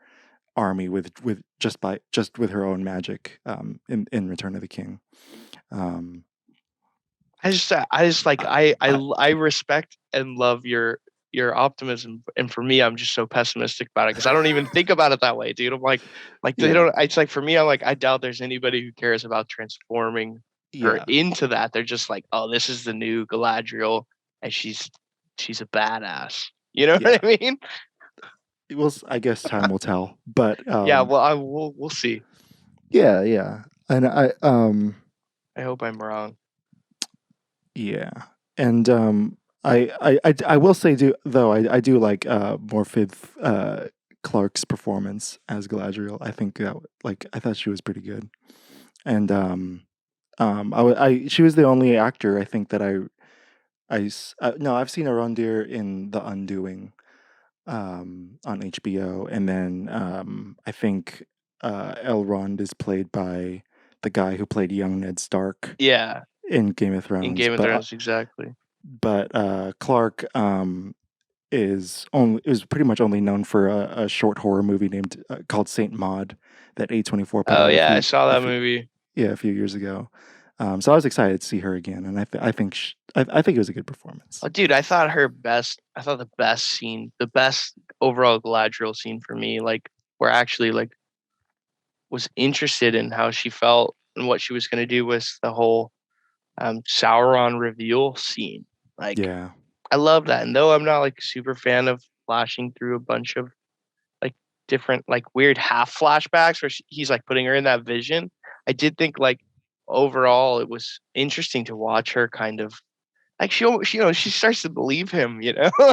army with just with her own magic in Return of the King. Um, I just like I respect and love your optimism, and for me, I'm just so pessimistic about it because I don't even think about it that way, dude. I'm like they yeah, don't. It's like for me, I'm like I doubt there's anybody who cares about transforming her yeah, into that. They're just like, oh, this is the new Galadriel, and she's a badass. You know yeah. what I mean? I guess time will tell. But Yeah. Well, we'll see. yeah, yeah, and I hope I'm wrong. yeah, and I will say though I do like Morfydd Clark's performance as Galadriel. I think I thought she was pretty good, and she was the only actor I think that no, I've seen Arondir in The Undoing on HBO, and then I think Elrond is played by the guy who played young Ned Stark Yeah, in Game of in Thrones, Game of Thrones, exactly. but Clark is pretty much only known for a short horror movie named called Saint Maud that A24 put Oh out yeah, I saw that movie. a few years ago. So I was excited to see her again, and I think I think it was a good performance. Oh, dude, I thought the best scene, the best overall Galadriel scene for me, like where I actually like was interested in how she felt and what she was going to do was the whole Sauron reveal scene. Like, Yeah, I love that. And though I'm not like super fan of flashing through a bunch of like different, like weird half flashbacks where he's like putting her in that vision, I did think like overall it was interesting to watch her kind of like she starts to believe him,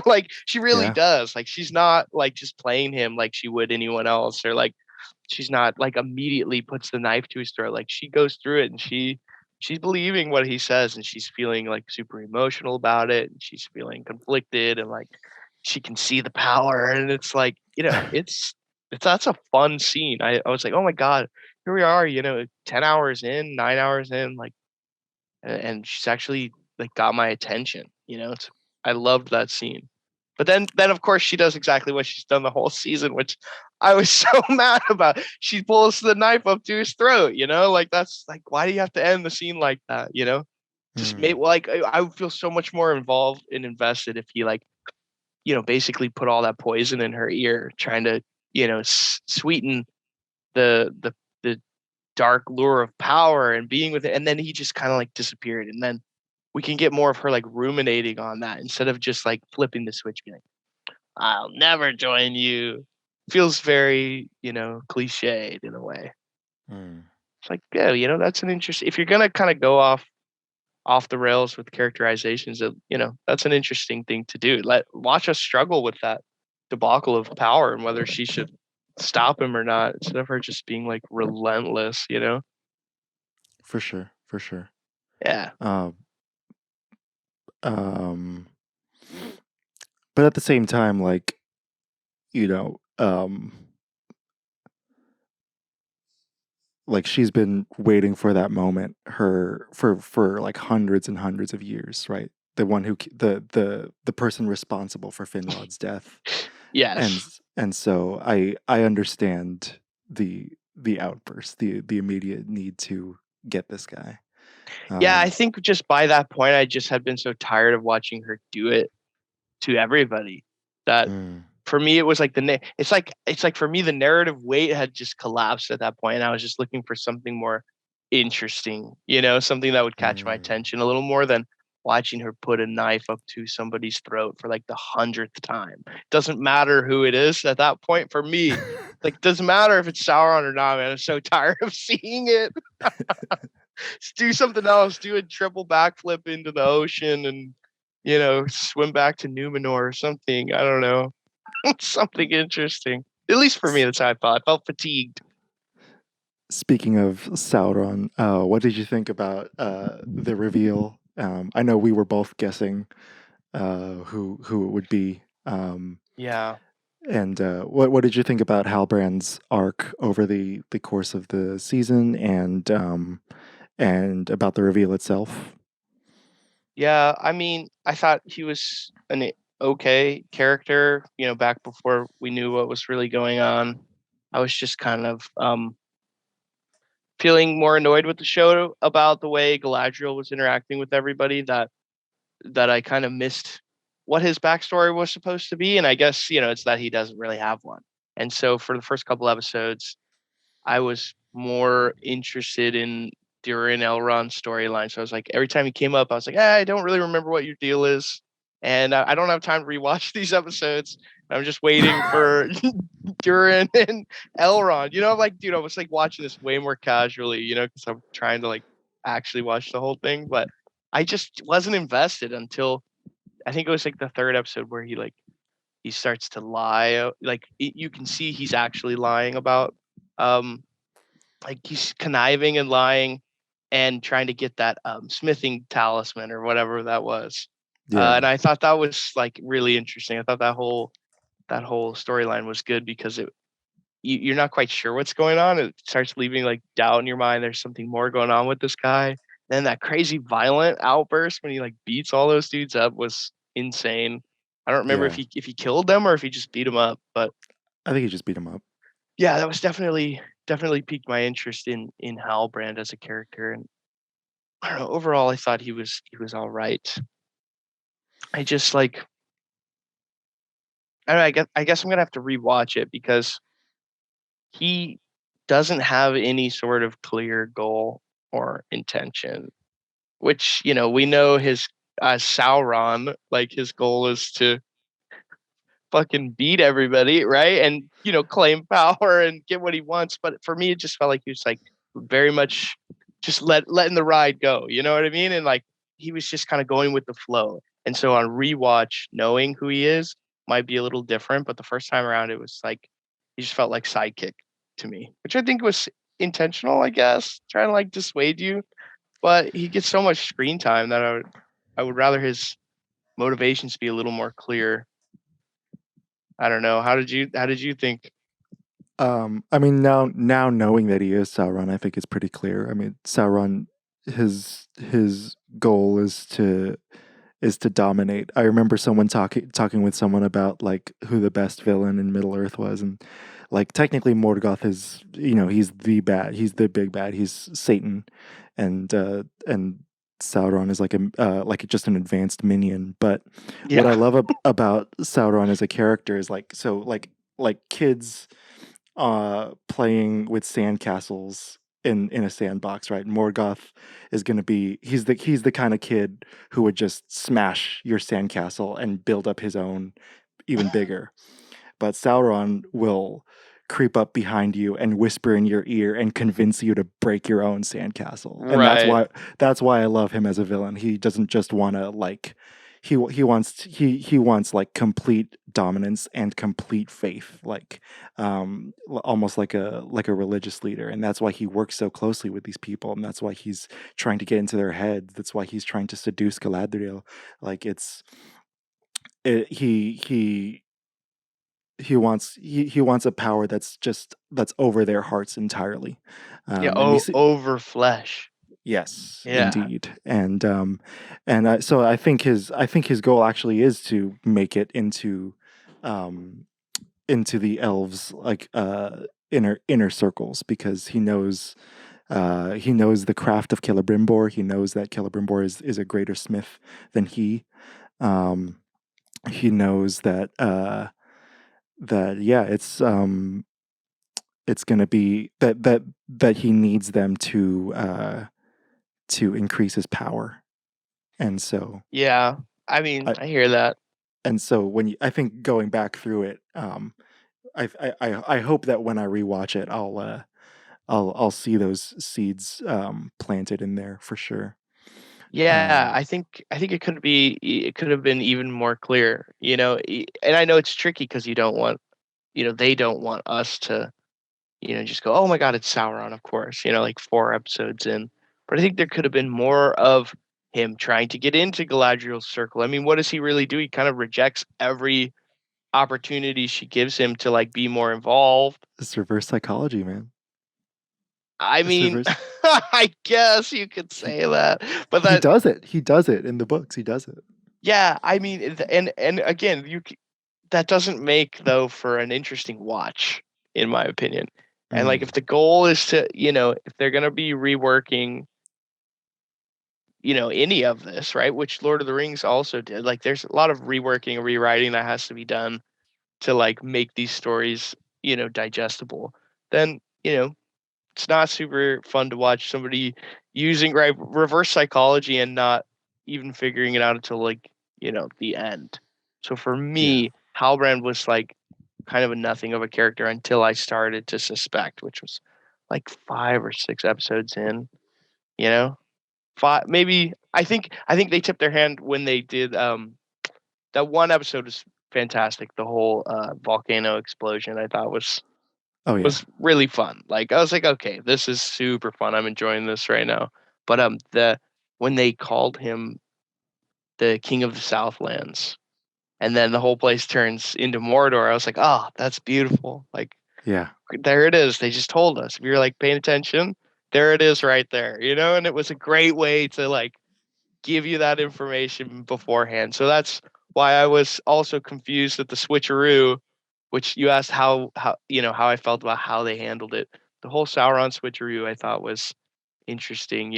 like she really yeah, does. Like she's not like just playing him like she would anyone else, or like she's not like immediately puts the knife to his throat. Like she goes through it and she's believing what he says and she's feeling like super emotional about it and she's feeling conflicted and like she can see the power and it's like, it's that's a fun scene. I was like, oh my God, here we are, 10 hours in, 9 hours in, like and she's actually like got my attention. I loved that scene. But then of course she does exactly what she's done the whole season, which I was so mad about. She pulls the knife up to his throat. Like that's like why do you have to end the scene like that? Just made Mm, like I would feel so much more involved and invested if he like basically put all that poison in her ear, trying to sweeten the dark lure of power and being with it, and then he just kind of like disappeared, and then we can get more of her like ruminating on that instead of just like flipping the switch being like, I'll never join you. Feels very cliched in a way. mm. It's like, yeah, that's an interesting, if you're gonna kind of go off the rails with characterizations of that's an interesting thing to do. Watch us struggle with that debacle of power and whether she should stop him or not instead of her just being like relentless. For sure, for sure. Yeah. Um, um, but at the same time, like you know, um, like she's been waiting for that moment for like hundreds and hundreds of years, right? The one who the person responsible for Finrod's death. and Yes. and so I understand the outburst, the immediate need to get this guy. Yeah, I think just by that point, I just had been so tired of watching her do it to everybody that mm, for me it was like it's like for me the narrative weight had just collapsed at that point, and I was just looking for something more interesting, something that would catch my mm. attention a little more than watching her put a knife up to somebody's throat for like the 100th time. Doesn't matter who it is at that point for me. Like, doesn't matter if it's Sauron or not, man. I'm so tired of seeing it. Just do something else. Do a triple backflip into the ocean and, swim back to Numenor or something. I don't know. Something interesting. At least for me, that's how I felt. I felt fatigued. Speaking of Sauron, what did you think about the reveal? I know we were both guessing who it would be. Yeah. And what did you think about Halbrand's arc over the course of the season, and about the reveal itself? Yeah. I mean, I thought he was an okay character, back before we knew what was really going on. I was just kind of feeling more annoyed with the show about the way Galadriel was interacting with everybody, that I kind of missed what his backstory was supposed to be. And I guess, it's that he doesn't really have one. And so for the first couple episodes, I was more interested in Durin Elrond's storyline. So I was like, every time he came up, I was like, I don't really remember what your deal is. And I don't have time to rewatch these episodes. I'm just waiting for Durin and Elrond. I'm like, dude, I was like watching this way more casually, because I'm trying to like actually watch the whole thing. But I just wasn't invested until I think it was like the third episode where he starts to lie. Like you can see he's actually lying about um like he's conniving and lying and trying to get that smithing talisman or whatever that was. Yeah. And I thought that was like really interesting. I thought that whole storyline was good because you're not quite sure what's going on. It starts leaving like doubt in your mind. There's something more going on with this guy. Then that crazy violent outburst when he like beats all those dudes up was insane. I don't remember if Yeah. he killed them or if he just beat them up, but I think he just beat him up. yeah, that was definitely piqued my interest in Halbrand as a character. And I don't know. Overall, I thought he was all right. I just like I don't know, I guess I'm gonna have to rewatch it because he doesn't have any sort of clear goal or intention. Which we know his Sauron, like his goal is to fucking beat everybody, right? And claim power and get what he wants. But for me, it just felt like he was like very much just letting the ride go. You know what I mean? And like he was just kind of going with the flow. And so on rewatch, knowing who he is might be a little different. But the first time around, it was like he just felt like sidekick to me, which I think was intentional, I guess, trying to like dissuade you. But he gets so much screen time that I would rather his motivations be a little more clear. I don't know. How did you think? I mean, now knowing that he is Sauron, I think it's pretty clear. I mean, Sauron, his goal is to dominate. I remember someone talking with someone about like who the best villain in Middle Earth was, and like technically Morgoth is, he's the big bad, he's Satan, and Sauron is like just an advanced minion. But what I Yeah. love about Sauron as a character is like kids playing with sandcastles in a sandbox, right? Morgoth is going to be he's the kind of kid who would just smash your sandcastle and build up his own even bigger. But Sauron will creep up behind you and whisper in your ear and convince you to break your own sandcastle. And Right. that's why I love him as a villain. He doesn't just want to like he wants like complete dominance and complete faith, like almost like a religious leader. And that's why he works so closely with these people, and that's why he's trying to get into their heads. That's why he's trying to seduce Galadriel. Like he he wants a power that's over their hearts entirely. Yeah. And we see, Over flesh. yes, Yeah. indeed. And so I think his goal actually is to make it um into the elves, like inner circles, because he knows the craft of Celebrimbor. He knows that Celebrimbor is a greater smith than he. Um, he knows that yeah, it's going to be that he needs them to increase his power. And so Yeah. I mean, I I hear that. and so when I think going back through it, I hope that when I rewatch it, I'll see those seeds planted in there for sure. Yeah, Um, I think it could have been even more clear, and I know it's tricky because they don't want us to, just go, oh my God, it's Sauron, of course, like 4 episodes in. But I think there could have been more of him trying to get into Galadriel's circle. I mean, what does he really do? He kind of rejects every opportunity she gives him to like be more involved. it's reverse psychology, man. I It's mean, reverse. I guess you could He say that, but he that, does it. He does it in the books. He does it. yeah, I mean, and again, that doesn't make though for an interesting watch, in my opinion. And like, Mm, if the goal is to, if they're gonna be reworking, any of this, right? Which Lord of the Rings also did. Like, there's a lot of reworking and rewriting that has to be done to like make these stories, digestible. Then, it's not super fun to watch somebody using reverse psychology and not even figuring it out until like, the end. So for yeah. me, Halbrand was like kind of a nothing of a character until I started to suspect, which was like 5 or 6 episodes in, you know? Five, maybe. I think they tipped their hand when they did that one episode was fantastic. The whole volcano explosion I thought Oh yeah. was really fun. Like, I was like, okay, this is super fun. I'm enjoying this right now. But the when they called him the King of the Southlands, and then the whole place turns into Mordor, I was like, oh, that's beautiful. Like, Yeah. there it is. They just told us. If you're like paying attention, there it is right there. And it was a great way to like give you that information beforehand. So that's why I was also confused at the switcheroo, which you asked how I felt about how they handled it. The whole Sauron switcheroo I thought was interesting,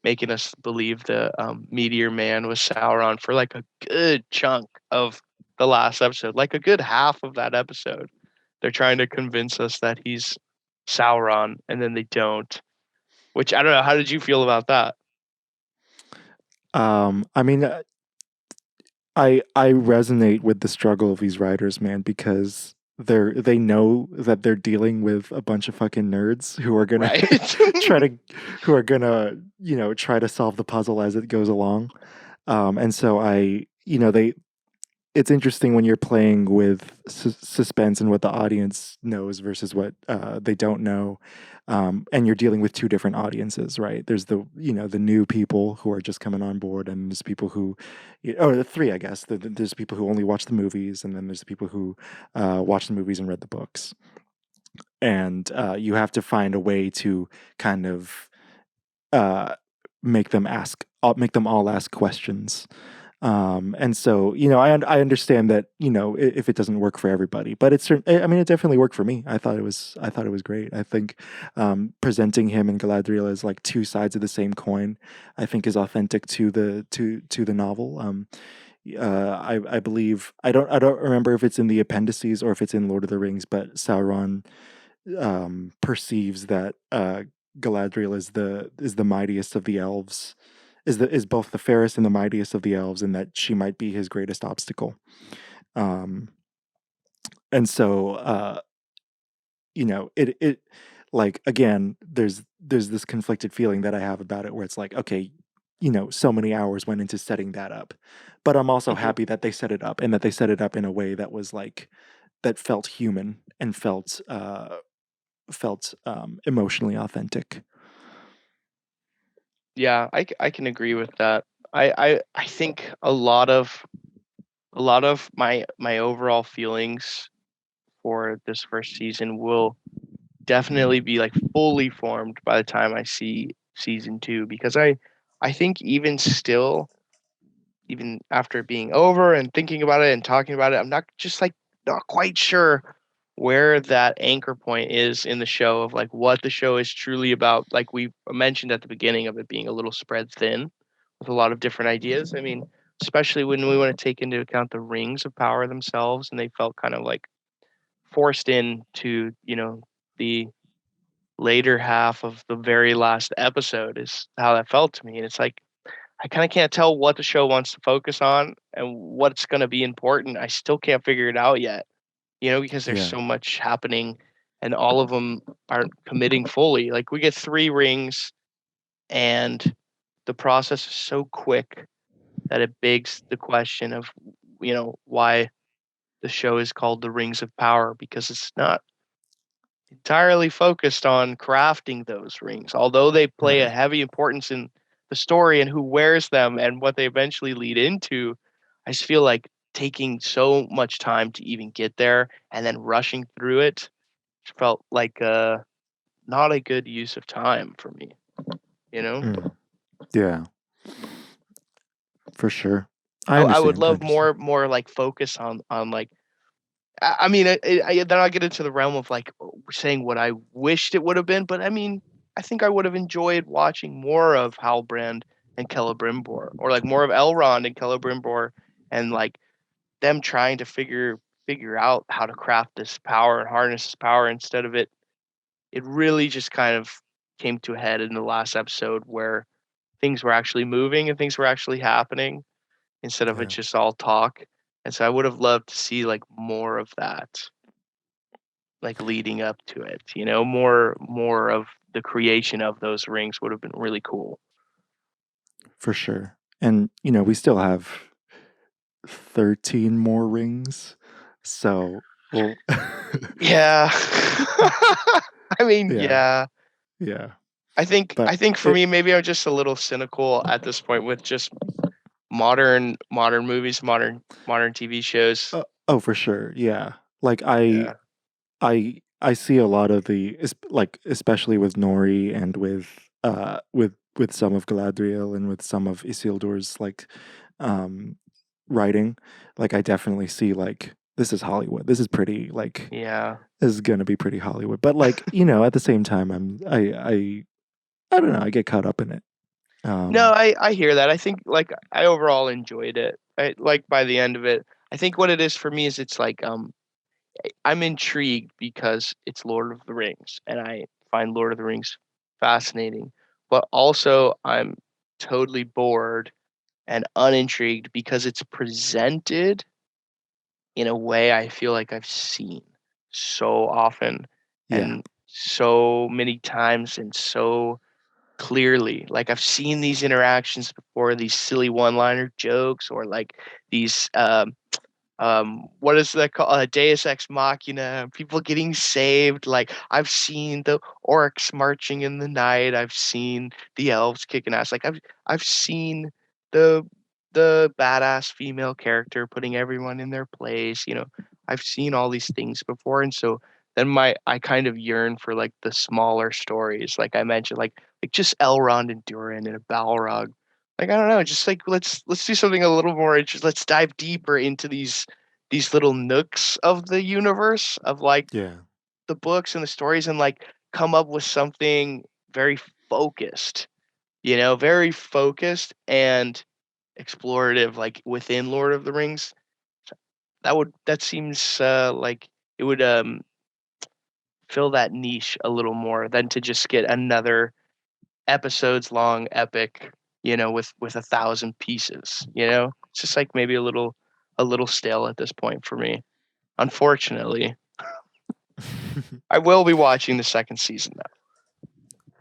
making us believe the Meteor Man was Sauron for like a good chunk of the last episode, like a good half of that episode. They're trying to convince us that he's Sauron, and then they don't. Which, I don't know. How did you feel about that? I mean, I resonate with the struggle of these writers, man, because they know that they're dealing with a bunch of fucking nerds who are gonna Right. try to who are gonna try to solve the puzzle as it goes along. And so they it's interesting when you're playing with suspense and what the audience knows versus what they don't know, and you're dealing with two different audiences, right? There's the new people who are just coming on board, and there's people who, or the three, I guess. There's people who only watch the movies, and then there's the people who watch the movies and read the books, and you have to find a way to kind of uh, make them all ask questions. And so, I understand that, if it doesn't work for everybody, but I mean, it definitely worked for me. I thought it was great. I think, presenting him and Galadriel as like two sides of the same coin, I think is authentic to the novel. I believe, I don't remember if it's in the appendices or if it's in Lord of the Rings, but Sauron, perceives that, Galadriel is the mightiest of the elves, is both the fairest and the mightiest of the elves, and that she might be his greatest obstacle. Um, and so, it like, again, there's this conflicted feeling that I have about it, where it's like, okay, so many hours went into setting that up, but I'm also Mhm. happy that they set it up, and that they set it up in a way that was like that felt human and felt emotionally authentic. Yeah, I can agree with that. I think a lot of my overall feelings for this first season will definitely be like fully formed by the time I see season 2, because I think even still, even after being over and thinking about it and talking about it, I'm not just like not quite sure where that anchor point is in the show of like what the show is truly about. Like we mentioned at the beginning of it being a little spread thin with a lot of different ideas. I mean, especially when we want to take into account the rings of power themselves, and they felt kind of like forced into, the later half of the very last episode is how that felt to me. And it's like I kind of can't tell what the show wants to focus on and what's going to be important. I still can't figure it out yet, because there's Yeah. so much happening and all of them aren't committing fully. Like we get 3 rings and the process is so quick that it begs the question of, why the show is called The Rings of Power, because it's not entirely focused on crafting those rings, although they play a Right. heavy importance in the story and who wears them and what they eventually lead into. I just feel like taking so much time to even get there and then rushing through it felt like not a good use of time for me, Yeah, for sure. I I would understand. I love understand. more like focus on like I mean, then I'll get into the realm of like saying what I wished it would have been, but I mean, I think I would have enjoyed watching more of Halbrand and Celebrimbor, or like more of Elrond and Celebrimbor, and like them trying to figure out how to craft this power and harness this power. Instead of it really just kind of came to a head in the last episode where things were actually moving and things were actually happening instead of it Yeah, just all talk. And so I would have loved to see like more of that, like leading up to it. More of the creation of those rings would have been really cool. for sure. And we still have 13 more rings. So, well, Yeah. I mean, yeah, yeah. yeah. I But think for me maybe I'm just a little cynical at this point with just modern movies, modern TV shows. oh, for sure. Yeah. Like Yeah. I see a lot of like especially with Nori and with some of Galadriel and with some of Isildur's like um writing. Like I definitely see like this is Hollywood. This is pretty like Yeah. this is gonna be pretty Hollywood. But like, at the same time I don't know, I get caught up in it. No, Um I hear that. I think like I overall enjoyed it. I like by the end of it. I think what it is for me is it's like I'm intrigued because it's Lord of the Rings and I find Lord of the Rings fascinating, but also I'm totally bored and unintrigued because it's presented in a way I feel like I've seen so often yeah. and so many times and so clearly. Like I've seen these interactions before, these silly one-liner jokes or like these what is that called? Deus Ex Machina, people getting saved. Like I've seen the orcs marching in the night. I've seen the elves kicking ass. Like I've seen the the badass female character putting everyone in their place. I've seen all these things before, and so then I kind of yearn for like the smaller stories, like I mentioned, like just Elrond and Durin and a Balrog. Like I don't know, just like let's do something a little more interesting. Let's dive deeper into these little nooks of the universe of like Yeah. the books and the stories and like come up with something very focused, very focused and explorative like within Lord of the Rings. That seems like it would fill that niche a little more than to just get another episodes long epic, with 1,000 pieces. It's just like maybe a little stale at this point for me, unfortunately. I will be watching the second season though.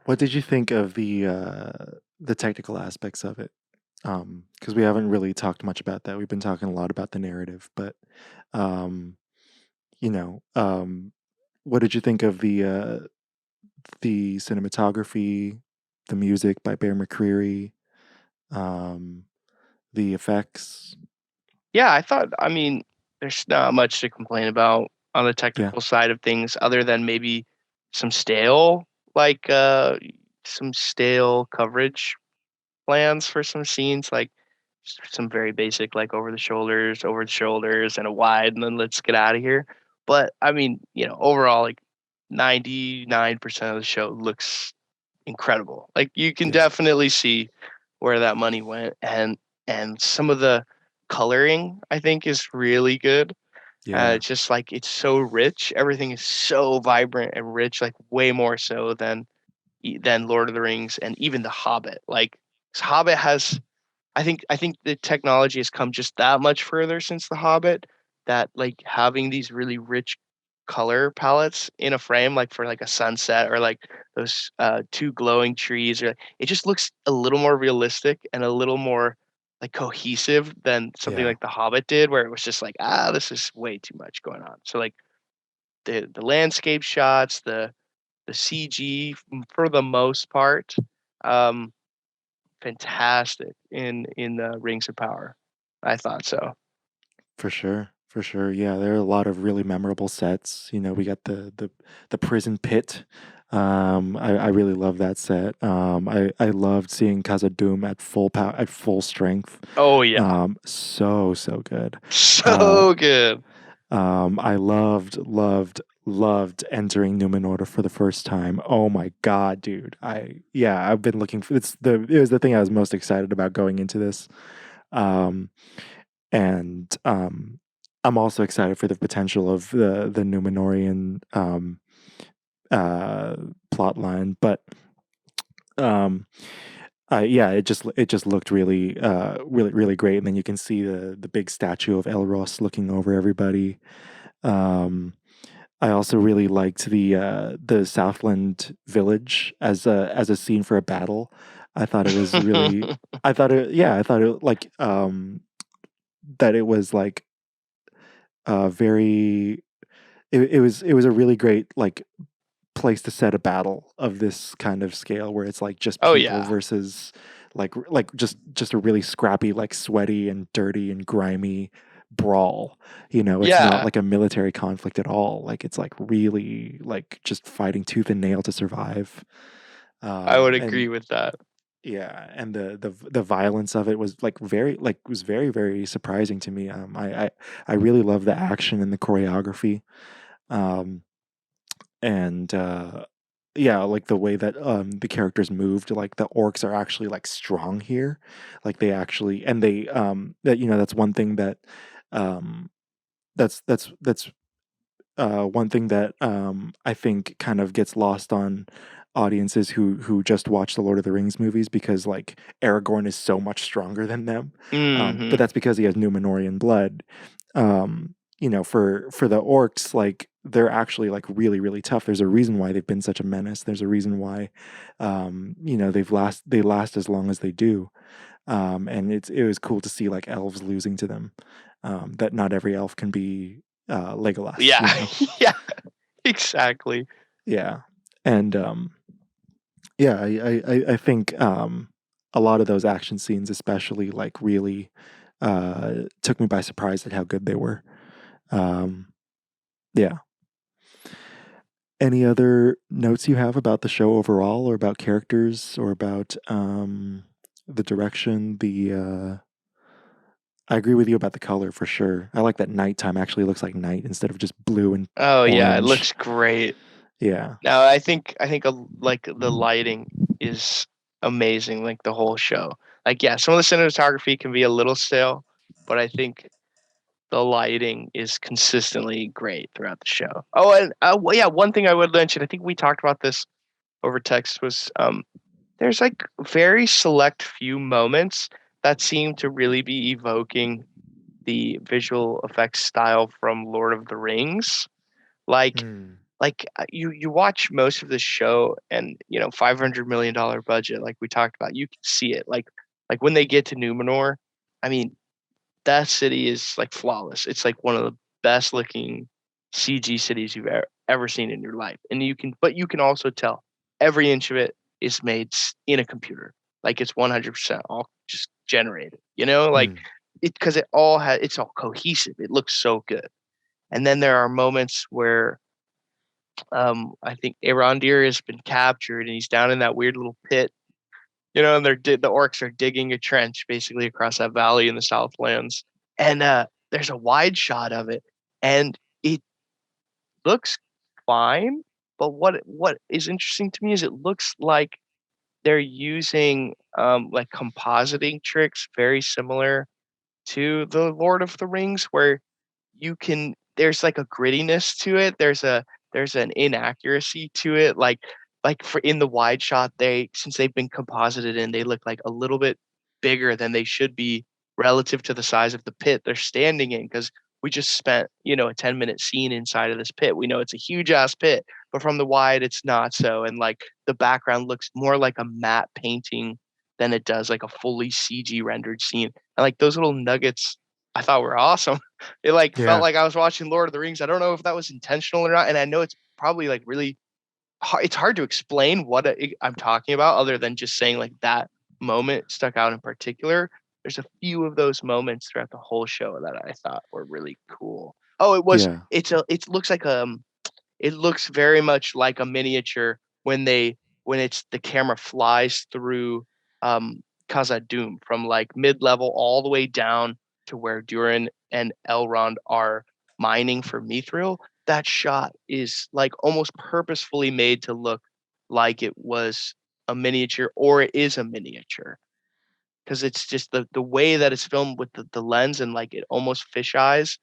What did you think of the technical aspects of it? Because we haven't really talked much about that. We've been talking a lot about the narrative, but um, you know, um, what did you think of the cinematography, the music by Bear McCreary, um, the effects? Yeah, I mean, there's not much to complain about. on the technical side of things, other than maybe some stale coverage plans for some scenes, like some very basic, like over the shoulders, and a wide, and then let's get out of here. But I mean, overall, like 99% of the show looks incredible. Like you can definitely see where that money went, and some of the coloring I think is really good. It's just like it's so rich. Everything is so vibrant and rich, like way more so than Lord of the Rings and even The Hobbit. Like Hobbit has, I think the technology has come just that much further since The Hobbit, that like having these really rich color palettes in a frame, like for like a sunset or like those two glowing trees, or it just looks a little more realistic and a little more like cohesive than something like The Hobbit did, where it was just like, this is way too much going on. So like the landscape shots, the CG for the most part, fantastic in the Rings of Power. I thought so. For sure. For sure. Yeah, there are a lot of really memorable sets. We got the prison pit. I really love that set. I loved seeing Khazad-dûm at full power, at full strength. Oh yeah. So good. So good. I loved entering Numenor for the first time. Oh my god, dude. I've been looking for it was the thing I was most excited about going into this. And I'm also excited for the potential of the Numenorian plot line, but it just looked really really great, and then you can see the big statue of Elros looking over everybody. I also really liked the Southland village as a scene for a battle. I thought it was really I thought it like that it was like very it was a really great like place to set a battle of this kind of scale, where it's like just people versus just a really scrappy, like sweaty and dirty and grimy brawl. It's not like a military conflict at all. Like it's like really like just fighting tooth and nail to survive. I would agree with that. Yeah, and the violence of it was very very surprising to me. I really love the action and the choreography, and like the way that the characters moved. Like the orcs are actually like strong here, like they actually, and they that's one thing that that's one thing that I think kind of gets lost on audiences who just watch the Lord of the Rings movies, because like Aragorn is so much stronger than them, but that's because he has Numenorian blood. For the orcs, like they're actually like really really tough. There's a reason why they've been such a menace. There's a reason why they last as long as they do. And it was cool to see like elves losing to them. That not every elf can be Legolas. Yeah. Yeah. Exactly. Yeah. And I think a lot of those action scenes especially like really took me by surprise at how good they were. Yeah. Any other notes you have about the show overall, or about characters, or about the direction? I agree with you about the color for sure. I like that nighttime actually looks like night instead of just blue and yeah, it orange. looks great. Yeah. Now I think like the lighting is amazing, like the whole show. Like some of the cinematography can be a little stale, but I think the lighting is consistently great throughout the show. Oh, and one thing I would mention, I think we talked about this over text, was there's like very select few moments that seem to really be evoking the visual effects style from Lord of the Rings. Like you watch most of the show, and $500 million budget, like we talked about, you can see it. Like when they get to Numenor, I mean, that city is like flawless. It's like one of the best looking CG cities you've ever seen in your life. And you can also tell every inch of it is made in a computer. Like it's 100% all just generated, like because it's all cohesive. It looks so good. And then there are moments where I think Arondir has been captured and he's down in that weird little pit, and the orcs are digging a trench basically across that valley in the Southlands. And there's a wide shot of it, and it looks fine. But what is interesting to me is it looks like they're using like compositing tricks very similar to the Lord of the Rings, where there's like a grittiness to it. There's an inaccuracy to it. Like for in the wide shot, since they've been composited in, they look like a little bit bigger than they should be relative to the size of the pit they're standing in. Because we just spent, a 10-minute scene inside of this pit. We know it's a huge ass pit, but from the wide, it's not so. And like the background looks more like a matte painting than it does like a fully CG rendered scene. And like those little nuggets I thought were awesome. It like felt Yeah. like I was watching Lord of the Rings. I don't know if that was intentional or not. And I know it's probably like really hard. It's hard to explain what I'm talking about other than just saying like that moment stuck out in particular. There's a few of those moments throughout the whole show that I thought were really cool. Oh, Yeah. it looks like it looks very much like a miniature when it's the camera flies through Khazad-dûm from like mid-level all the way down to where Durin and Elrond are mining for Mithril. That shot is like almost purposefully made to look like it was a miniature or it is a miniature, because it's just the way that it's filmed with the lens and like it almost fish eyes.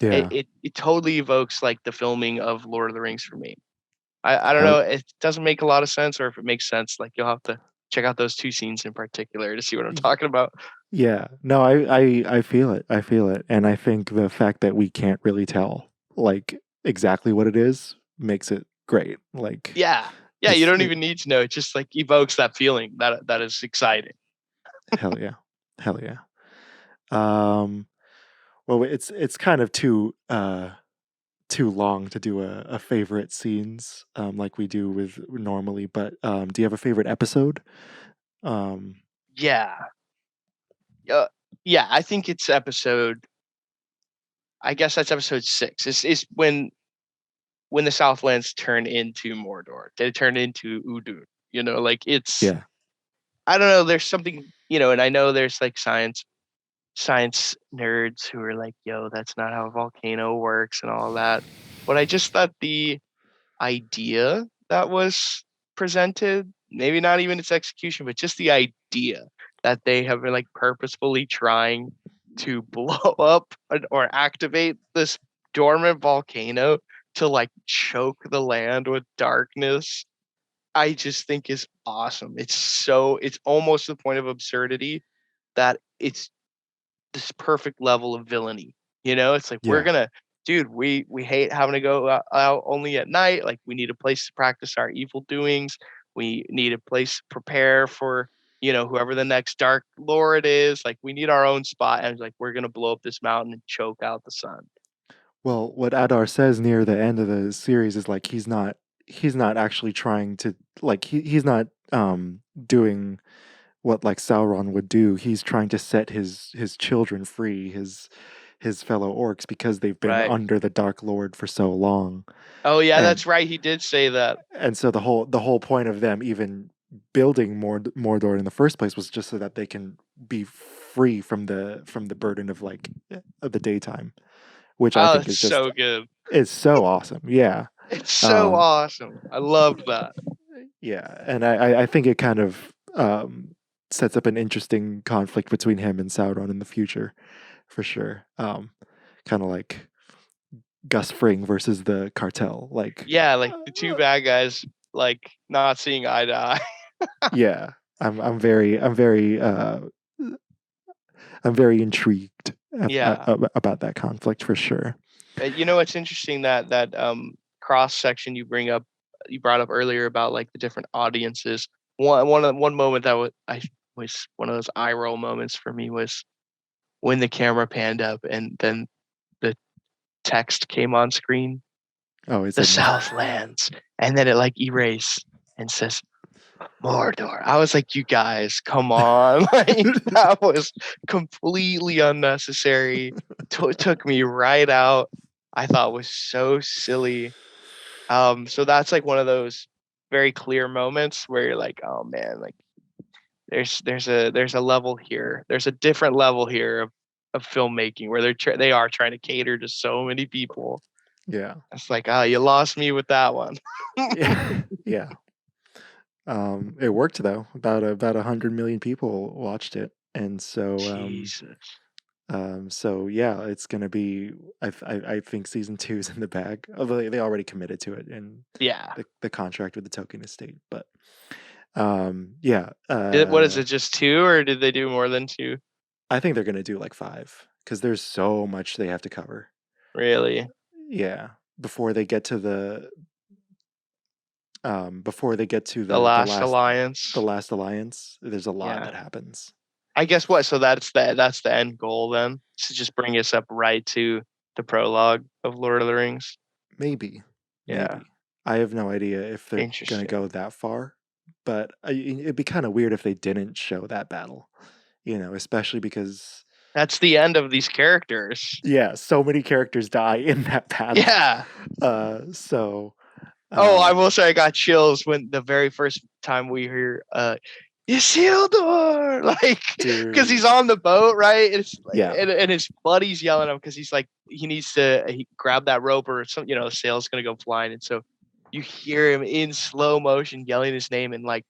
Yeah. It totally evokes like the filming of Lord of the Rings for me. I don't Hell, know. It doesn't make a lot of sense, or if it makes sense, like you'll have to check out those two scenes in particular to see what I'm talking about. yeah. No, I feel it. I feel it. And I think the fact that we can't really tell like exactly what it is makes it great. Like Yeah, yeah. You it's don't even need to know. It just like evokes that feeling that is exciting. hell yeah. Hell yeah. Um well it's kind of too long to do a favorite scenes like we do with normally, but do you have a favorite episode? Um Yeah, yeah. I think it's episode. I guess that's episode 6. Is when the Southlands turn into Mordor. They turn into Udun. Like it's. yeah. I don't know. There's something. And I know there's like science nerds who are like, yo, that's not how a volcano works and all that. But I just thought the idea that was presented, maybe not even its execution, but just the idea that they have been like purposefully trying to blow up or activate this dormant volcano to like choke the land with darkness, I just think is awesome. It's almost the point of absurdity that it's this perfect level of villainy. It's like we're Yeah. gonna, dude, we hate having to go out only at night. Like we need a place to practice our evil doings. We need a place to prepare for whoever the next dark lord is. Like we need our own spot, and it's like we're gonna blow up this mountain and choke out the sun. Well, what Adar says near the end of the series is like he's not actually trying to like he's not doing what like Sauron would do. He's trying to set his children free, his fellow orcs, because they've been Right. under the Dark Lord for so long. Oh yeah, And that's right. He did say that. and so the whole point of them even building Mordor in the first place was just so that they can be free from the burden of like of the daytime, which I Oh, think it's is just so good. is so awesome. Yeah. It's so Um, awesome. I love that. yeah, and I think it kind of sets up an interesting conflict between him and Sauron in the future, for sure. Kind of like Gus Fring versus the cartel. Like, Yeah, like the two bad guys like not seeing eye to eye. yeah, I'm very intrigued Yeah. about that conflict for sure. It's interesting that cross section you brought up earlier about like the different audiences. One moment that was one of those eye roll moments for me was when the camera panned up and then the text came on screen, Oh, it the said Southlands, and then it like erased and says Mordor. I was like, you guys, come on. Like that was completely unnecessary. Took me right out. I thought was so silly. So that's like one of those very clear moments where you're like, oh man, like there's a level here. There's a different level here of filmmaking where they are trying to cater to so many people. Yeah. It's like, oh, you lost me with that one. Yeah. Yeah. It worked though. About 100 million people watched it, and so Jesus. so yeah, it's gonna be. I think season 2 is in the bag. Although they already committed to it in Yeah. the contract with the Tolkien estate. But yeah. What is it? Just 2, or did they do more than 2? I think they're gonna do like 5 because there's so much they have to cover. Really? Yeah. Before they get to the The Last Alliance. the last alliance, there's a lot Yeah. that happens. I guess what? So that's the end goal then, to just bring us up right to the prologue of Lord of the Rings. Maybe. Yeah. Maybe. I have no idea if they're going Interesting. to go that far, but it'd be kind of weird if they didn't show that battle, especially because That's the end of these characters. yeah, so many characters die in that battle. Yeah. So. I will say I got chills when the very first time we hear Isildur, like, because he's on the boat, right? It's like, Yeah. and his buddy's yelling at him because he's like, he needs to grab that rope or some, the sail's gonna go flying, and so you hear him in slow motion yelling his name, and like,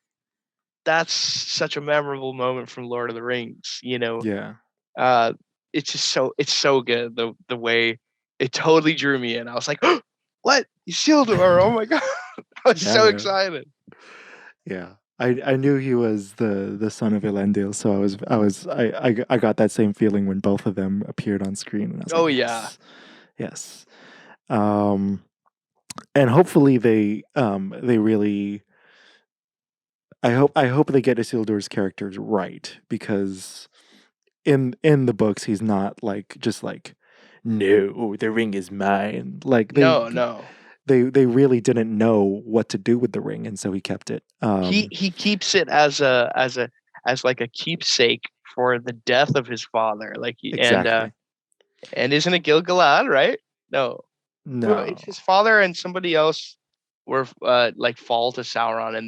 that's such a memorable moment from Lord of the Rings, Yeah. It's just so good, the way it totally drew me in. I was like, oh, what? Isildur, oh my god. I was so excited. Yeah. I knew he was the son of Elendil, so I got that same feeling when both of them appeared on screen, and I was like, yes. Yes. And hopefully they really, I hope they get Isildur's characters right, because in the books he's not like just like, no, the ring is mine. Like No. They really didn't know what to do with the ring, and so he kept it. He keeps it as like a keepsake for the death of his father. Like exactly. And isn't it Gil-galad, right? No, it's his father and somebody else were like fall to Sauron, and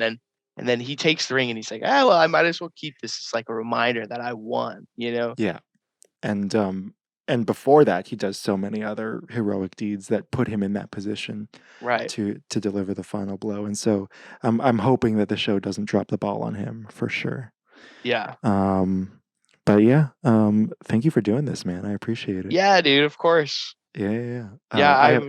then he takes the ring and he's like, well, I might as well keep this. It's like a reminder that I won. Yeah, and before that, he does so many other heroic deeds that put him in that position, right, to deliver the final blow. And so I'm hoping that the show doesn't drop the ball on him for sure. Yeah. But yeah, thank you for doing this, man. I appreciate it. Yeah, dude. Of course. Yeah. Yeah,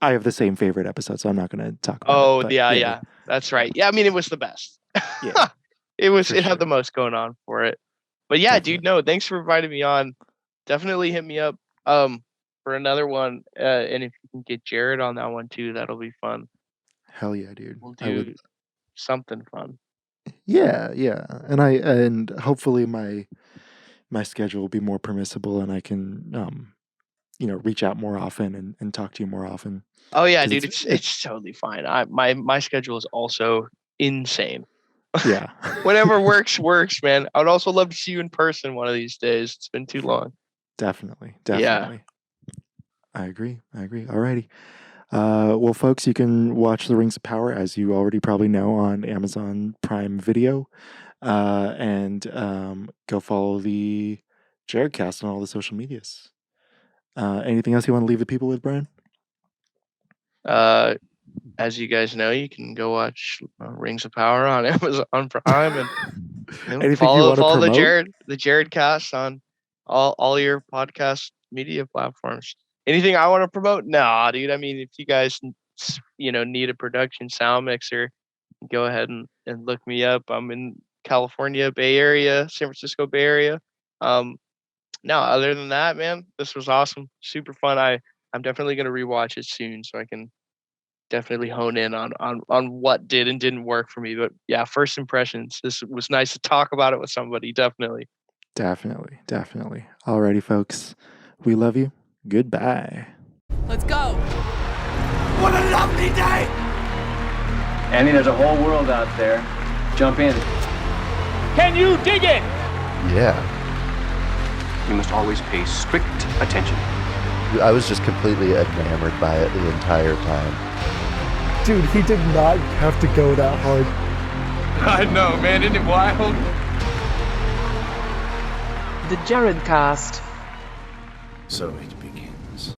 I have the same favorite episode, so I'm not going to talk about it. Oh, yeah. That's right. Yeah, I mean, it was the best. Yeah. It had the most going on for it. But yeah, Definitely. dude, no, thanks for inviting me on. Definitely hit me up for another one. And if you can get Jared on that one too, that'll be fun. Hell yeah, dude. We'll do something fun. Yeah. And hopefully my schedule will be more permissible, and I can reach out more often and talk to you more often. Oh yeah, dude, it's totally fine. My schedule is also insane. Yeah. Whatever works, man. I would also love to see you in person one of these days. It's been too long. Definitely. Yeah. I agree. Alrighty. Well, folks, you can watch The Rings of Power, as you already probably know, on Amazon Prime Video, and go follow the Jared Cast on all the social medias. Anything else you want to leave the people with, Brian? As you guys know, you can go watch Rings of Power on Amazon Prime, and follow the Jared Cast on all your podcast media platforms. Anything I want to promote? Nah, dude. I mean, if you guys need a production sound mixer, go ahead and look me up. I'm in California, Bay Area, San Francisco Bay Area. No, other than that, man, this was awesome, super fun. I'm definitely gonna rewatch it soon, so I can definitely hone in on what did and didn't work for me. But yeah, first impressions. This was nice to talk about it with somebody. Definitely. Alrighty, folks. We love you. Goodbye. Let's go. What a lovely day! Andy, there's a whole world out there. Jump in. Can you dig it? Yeah. You must always pay strict attention. I was just completely enamored by it the entire time. Dude, he did not have to go that hard. I know, man. Isn't it wild? The Jared Cast. So it begins.